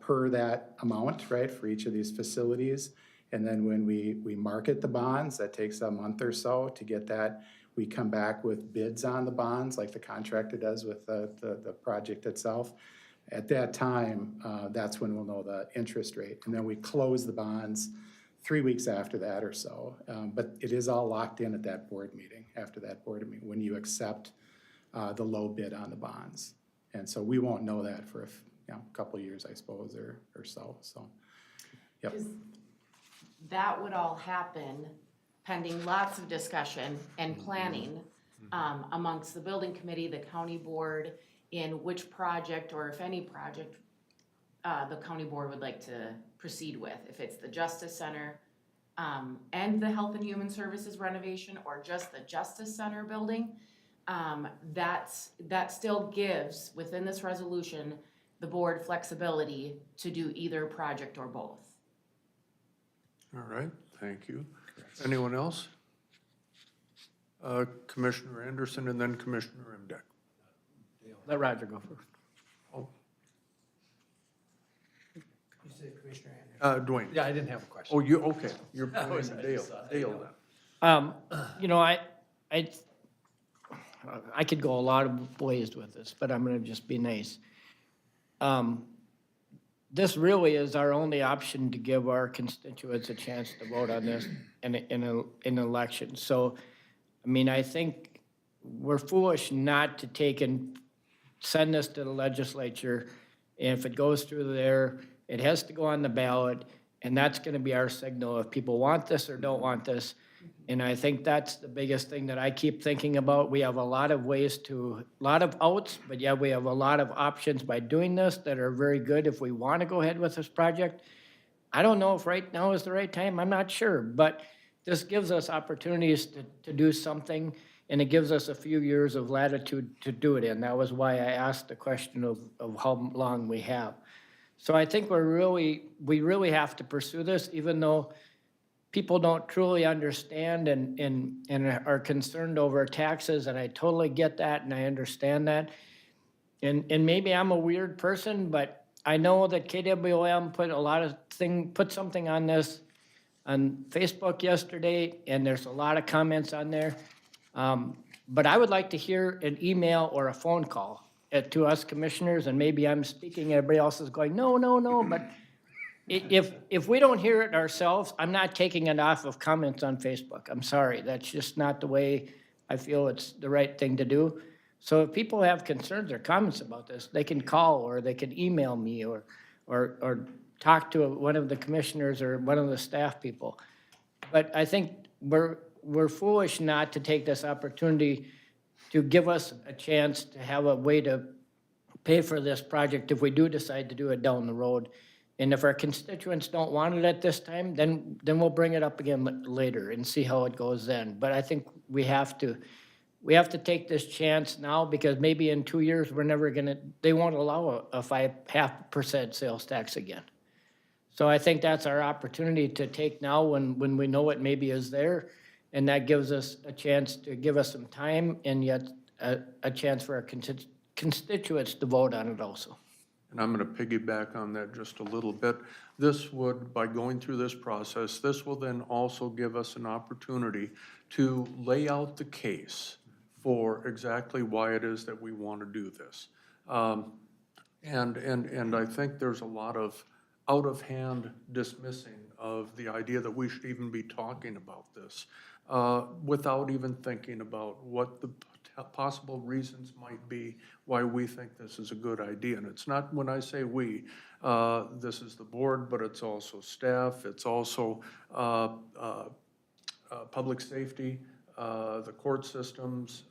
per that amount, right, for each of these facilities. And then when we market the bonds, that takes a month or so to get that. We come back with bids on the bonds like the contractor does with the project itself. At that time, that's when we'll know the interest rate. And then we close the bonds 3 weeks after that or so. But it is all locked in at that board meeting, after that board meeting, when you accept the low bid on the bonds. And so we won't know that for a couple of years, I suppose, or so. So, yep. that would all happen pending lots of discussion and planning amongst the building committee, the county board, in which project, or if any project, the county board would like to proceed with. If it's the Justice Center and the Health and Human Services renovation, or just the Justice Center building, that still gives, within this resolution, the board flexibility to do either project or both. All right, thank you. Anyone else? Commissioner Anderson and then Commissioner Imdeck. Let Roger go first. Oh, You said Commissioner Anderson. Dwayne. Yeah, I didn't have a question. Oh, you, okay, you're pointing to Dale. Dale then. You know, I could go a lot of ways with this, but I'm gonna just be nice. This really is our only option to give our constituents a chance to vote on this in an election. So, I mean, I think we're foolish not to take and send this to the legislature. And if it goes through there, it has to go on the ballot, and that's gonna be our signal if people want this or don't want this. And I think that's the biggest thing that I keep thinking about. We have a lot of ways to, a lot of outs, but yeah, we have a lot of options by doing this that are very good if we want to go ahead with this project. I don't know if right now is the right time, I'm not sure, but this gives us opportunities to do something, and it gives us a few years of latitude to do it in. That was why I asked the question of how long we have. So I think we really have to pursue this, even though people don't truly understand and are concerned over taxes, and I totally get that and I understand that. And maybe I'm a weird person, but I know that KWM put something on this on Facebook yesterday, and there's a lot of comments on there. But I would like to hear an email or a phone call to us commissioners, and maybe I'm speaking, everybody else is going, no, but if we don't hear it ourselves, I'm not taking it off of comments on Facebook. I'm sorry, that's just not the way I feel it's the right thing to do. So if people have concerns or comments about this, they can call, or they can email me, or talk to one of the commissioners or one of the staff people. But I think we're foolish not to take this opportunity to give us a chance to have a way to pay for this project if we do decide to do it down the road. And if our constituents don't want it at this time, then we'll bring it up again later and see how it goes then. But I think we have to take this chance now, because maybe in 2 years, they won't allow a 0.5% sales tax again. So I think that's our opportunity to take now when we know it maybe is there, and that gives us a chance to give us some time, and yet a chance for our constituents to vote on it also. And I'm going to piggyback on that just a little bit. This would, by going through this process, this will then also give us an opportunity to lay out the case for exactly why it is that we want to do this. And I think there's a lot of out-of-hand dismissing of the idea that we should even be talking about this without even thinking about what the possible reasons might be why we think this is a good idea. And it's not, when I say we, this is the board, but it's also staff, it's also public safety, the court systems,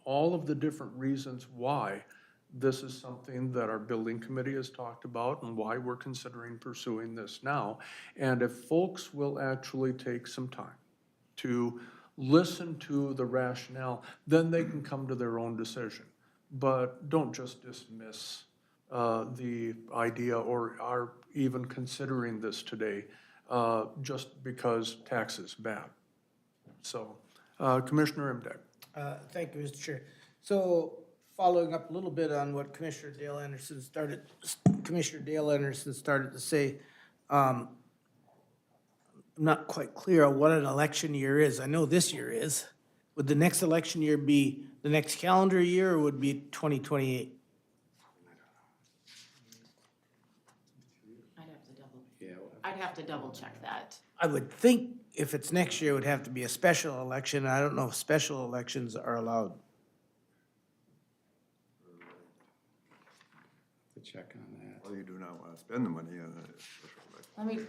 all of the different reasons why this is something that our building committee has talked about and why we're considering pursuing this now. And if folks will actually take some time to listen to the rationale, then they can come to their own decision. But don't just dismiss the idea or are even considering this today just because tax is bad. So, Commissioner Imdeck. Thank you, Mr. Chair. So, following up a little bit on what Commissioner Dale Anderson started to say, I'm not quite clear on what an election year is. I know this year is. Would the next election year be the next calendar year, or would it be 2028? I'd have to double check that. I would think if it's next year, it would have to be a special election. I don't know if special elections are allowed. To check on that. Well, you do not want to spend the money on it.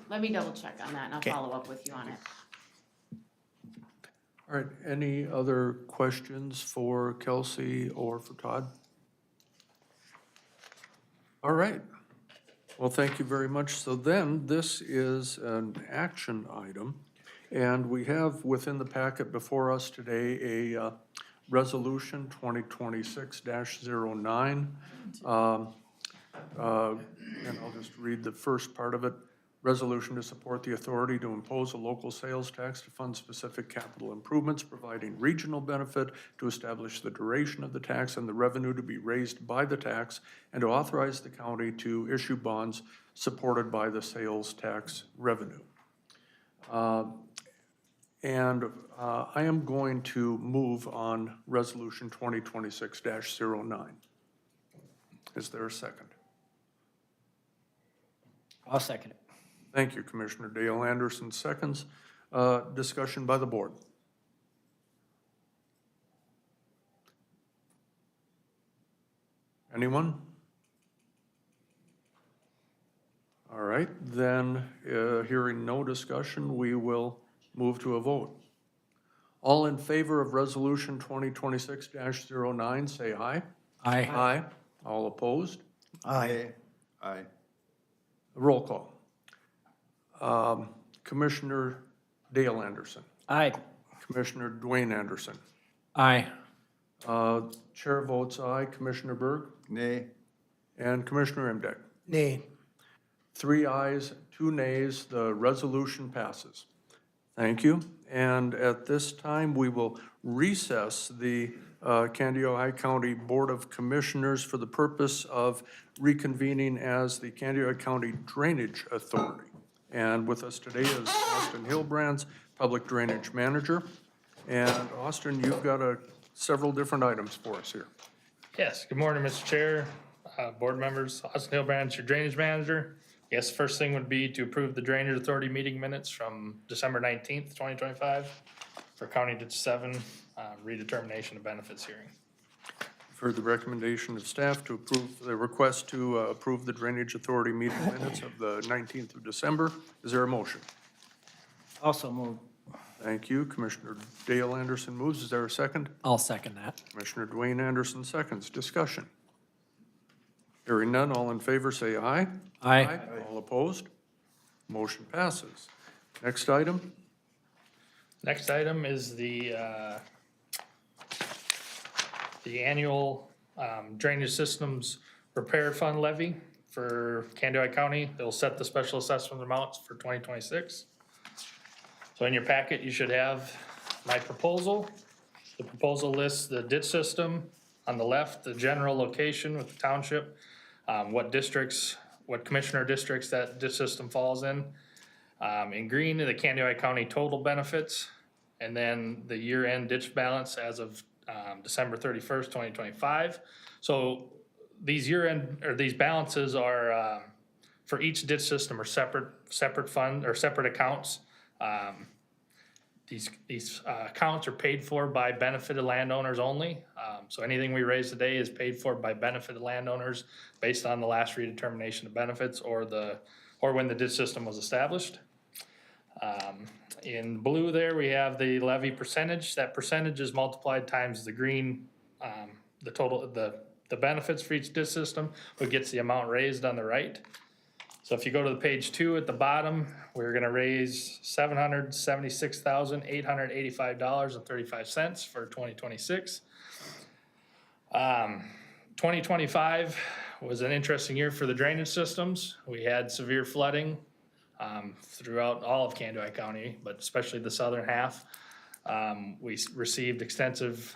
Let me double check on that and I'll follow up with you on it. All right, any other questions for Kelsey or for Todd? All right. Well, thank you very much. So then, this is an action item, and we have within the packet before us today a Resolution 2026-09. And I'll just read the first part of it. Resolution to support the authority to impose a local sales tax to fund specific capital improvements, providing regional benefit, to establish the duration of the tax and the revenue to be raised by the tax, and to authorize the county to issue bonds supported by the sales tax revenue. I am going to move on Resolution 2026-09. Is there a second? I'll second it. Thank you, Commissioner Dale Anderson, seconds. Discussion by the board. Anyone? All right, then, hearing no discussion, we will move to a vote. All in favor of Resolution 2026-09, say aye. Aye. Aye. All opposed? Aye. Aye. Roll call. Commissioner Dale Anderson. Aye. Commissioner Dwayne Anderson. Aye. Chair votes aye. Commissioner Berg Nay. and Commissioner Imdag. Nay. 3 ayes, 2 nays, the resolution passes. Thank you. And at this time, we will recess the Candiota County Board of Commissioners for the purpose of reconvening as the Candiota County Drainage Authority. And with us today is Austin Hillbrands, Public Drainage Manager. And Austin, you've got several different items for us here. Yes, good morning, Mr. Chair, board members. Austin Hillbrand, your drainage manager. Yes, first thing would be to approve the Drainage Authority meeting minutes from December 19th, 2025 for County Ditch 7 redetermination of benefits hearing. You've heard the recommendation of staff to approve the request to approve the Drainage Authority meeting minutes of the 19th of December. Is there a motion? Also move. Thank you. Commissioner Dale Anderson moves. Is there a second? I'll second that. Commissioner Dwayne Anderson seconds. Discussion. Hearing none, all in favor say aye. Aye. All opposed? Motion passes. Next item. Next item is the annual drainage systems repair fund levy for Candiota County. They'll set the special assessment amounts for 2026. So in your packet, you should have my proposal. The proposal lists the ditch system on the left, the general location with the township, what districts, what commissioner districts that ditch system falls in. In green, the Candiota County total benefits, and then the year-end ditch balance as of December 31st, 2025. So these year-end, or these balances are, for each ditch system are separate fund, or separate accounts. These accounts are paid for by benefited landowners only. So anything we raise today is paid for by benefited landowners based on the last redetermination of benefits or when the ditch system was established. In blue there, we have the levy percentage. That percentage is multiplied times the green, the total, the benefits for each ditch system, what gets the amount raised on the right. So if you go to the page 2 at the bottom, we're gonna raise $776,885.35 for 2026. 2025 was an interesting year for the drainage systems. We had severe flooding throughout all of Candiota County, but especially the southern half. We received extensive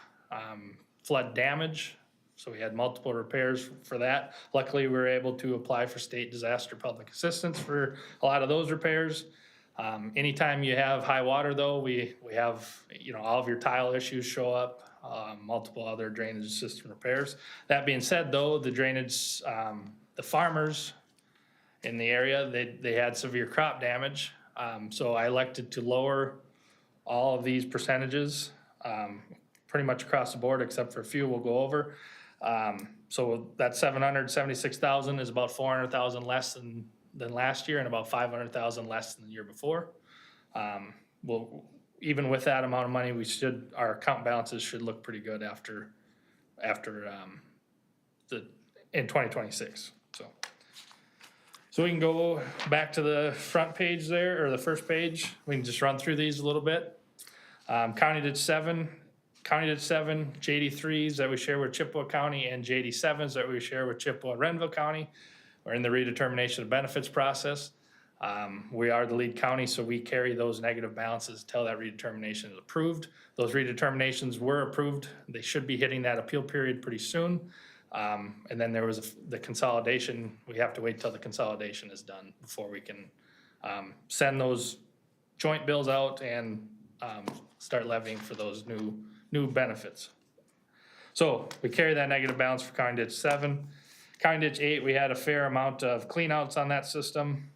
flood damage, so we had multiple repairs for that. Luckily, we were able to apply for state disaster public assistance for a lot of those repairs. Anytime you have high water though, we have, all of your tile issues show up, multiple other drainage system repairs. That being said though, the drainage, the farmers in the area, they had severe crop damage. So I elected to lower all of these percentages, pretty much across the board, except for a few we'll go over. So that $776,000 is about $400,000 less than than last year and about 500,000 less than the year before. Well, even with that amount of money, our account balances should look pretty good after in 2026, so. So we can go back to the front page there, or the first page. We can just run through these a little bit. County did seven, JD3s that we share with Chippewa County and JD7s that we share with Chippewa and Renville County. We're in the redetermination of benefits process. We are the lead county, so we carry those negative balances till that redetermination is approved. Those redeterminations were approved. They should be hitting that appeal period pretty soon. And then there was the consolidation. We have to wait till the consolidation is done before we can send those joint bills out and start levying for those new benefits. So we carry that negative balance for County Ditch 7. County Ditch 8, we had a fair amount of cleanouts on that system.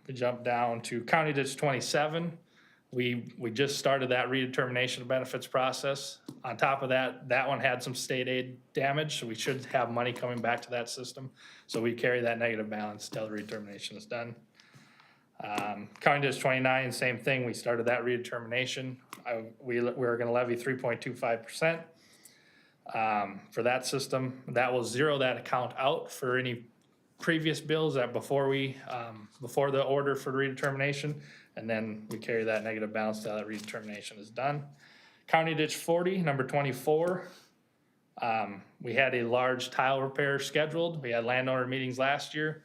We jumped down to County Ditch 27. We just started that redetermination of benefits process. On top of that, that one had some state aid damage, so we should have money coming back to that system. So we carry that negative balance till the redetermination is done. County Ditch 29, same thing. We started that redetermination. We were gonna levy 3.25% for that system. That will zero that account out for any previous bills that before the order for redetermination, and then we carry that negative balance till that redetermination is done. County Ditch 40, number 24. We had a large tile repair scheduled. We had landowner meetings last year.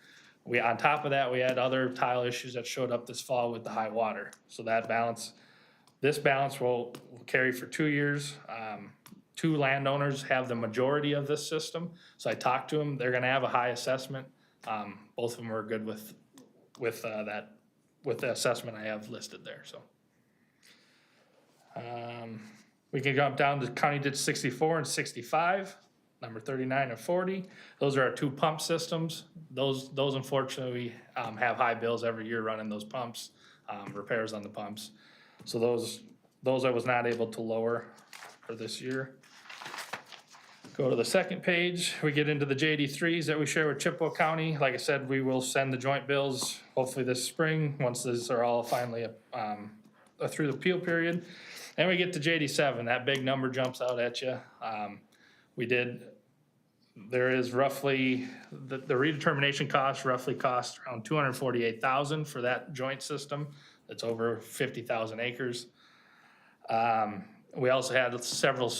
On top of that, we had other tile issues that showed up this fall with the high water. So this balance will carry for 2 years. 2 landowners have the majority of this system. So I talked to them, they're gonna have a high assessment. Both of them are good with the assessment I have listed there, so. We can jump down to County Ditch 64 and 65, number 39 and 40. Those are our 2 pump systems. Those unfortunately have high bills every year running those pumps, repairs on the pumps. So those I was not able to lower for this year. Go to the second page, we get into the JD3s that we share with Chippewa County. Like I said, we will send the joint bills hopefully this spring, once these are all finally through the appeal period. And we get to JD7, that big number jumps out at you. There is roughly, the redetermination cost around $248,000 for that joint system. That's over 50,000 acres. We also had several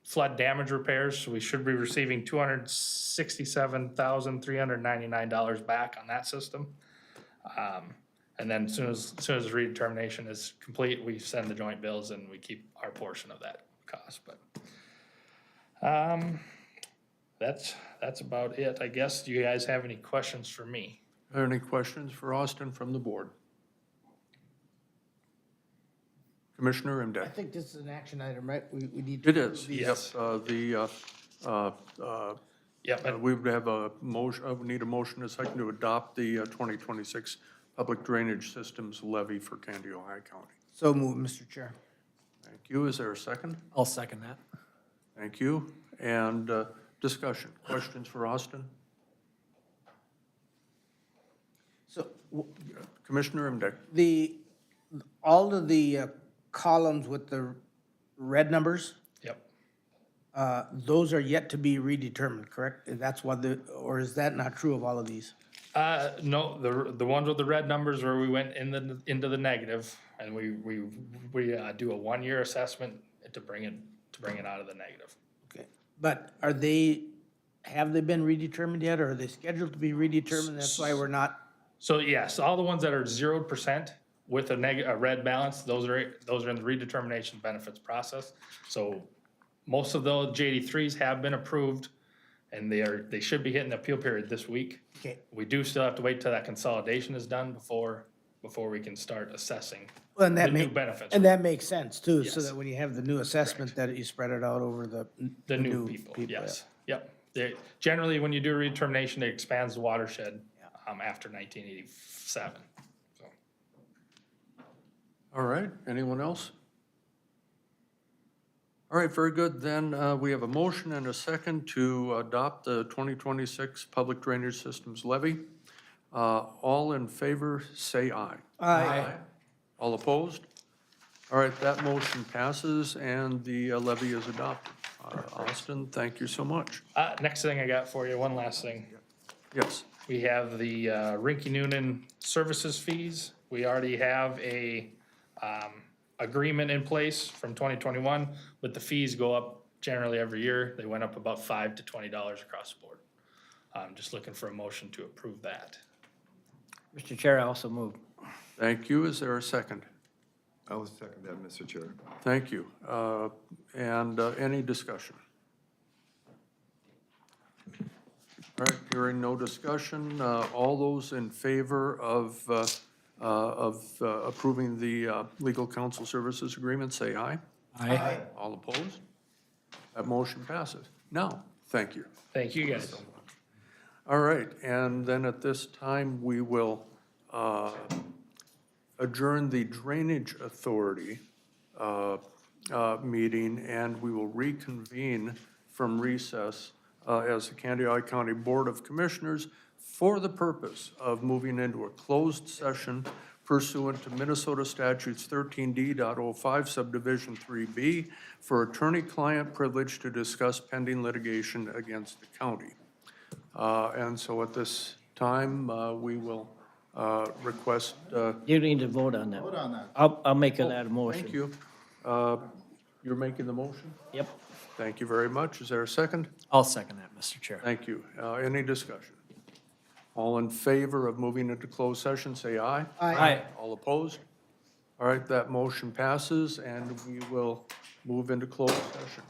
flood damage repairs, so we should be receiving $267,399 back on that system. And then as soon as the redetermination is complete, we send the joint bills and we keep our portion of that cost. But that's about it, I guess. Do you guys have any questions for me? Are there any questions for Austin from the board? Commissioner I Imdak? think this is an action item, right? We need to. It is, Yes. Yep. We would have a motion, we need a motion, a second to adopt the 2026 Public Drainage Systems Levy for Candido High County. So moved, Mr. Chair. Thank you. Is there a second? I'll second that. Thank you. And discussion, questions for Austin? So Commissioner Imdak? all of the columns with the red numbers, Yep. those are yet to be redetermined, correct? That's what or is that not true of all of these? No, the ones with the red numbers where we went into the negative, and we do a 1-year assessment to bring it out of the negative. Okay, but have they been redetermined yet, or are they scheduled to be redetermined? That's why we're not. So yes, all the ones that are 0% with a red balance, those are in the redetermination benefits process. So most of those JD3s have been approved, and they should be hitting the appeal period this week. Okay. We do still have to wait till that consolidation is done before we can start assessing Well, and the that new benefits. And that makes sense too, so Yes. that when you have the new assessment, that you spread it out over the new people, yes, yep. Generally, when you do a redetermination, it expands the watershed after 1987. So. All right, anyone else? All right, very good. Then we have a motion and a second to adopt the 2026 Public Drainage Systems Levy. All in favor, say aye. Aye. All opposed? All right, that motion passes and the levy is adopted. Austin, thank you so much. Next thing I got for you, one last thing. Yes. We have the Rinky Noonan services fees. We already have a agreement in place from 2021, but the fees go up generally every year. They went up about $5 to $20 across the board. I'm just looking for a motion to approve that. Mr. Chair, I also move. Thank you. Is there a second? I will second that, Mr. Chair. Thank you. And any discussion? All right, hearing no discussion, all those in favor of approving the legal counsel services agreement, say aye. Aye. All opposed? That motion passes. Now, thank you. Thank you, guys. All right, and then at this time, we will adjourn the Drainage Authority meeting, and we will reconvene from recess as the Candiota County Board of Commissioners for the purpose of moving into a closed session pursuant to Minnesota Statutes 13D.05 subdivision 3B for attorney-client privilege to discuss pending litigation against the county. And so at this time, we will request. You need to vote on that. Vote on that. I'll make that a motion. Thank you. You're making the motion? Yep. Thank you very much. Is there a second? I'll second that, Mr. Chair. Thank you. Any discussion? All in favor of moving into closed session, say aye. Aye. All opposed? All right, that motion passes, and we will move into closed session.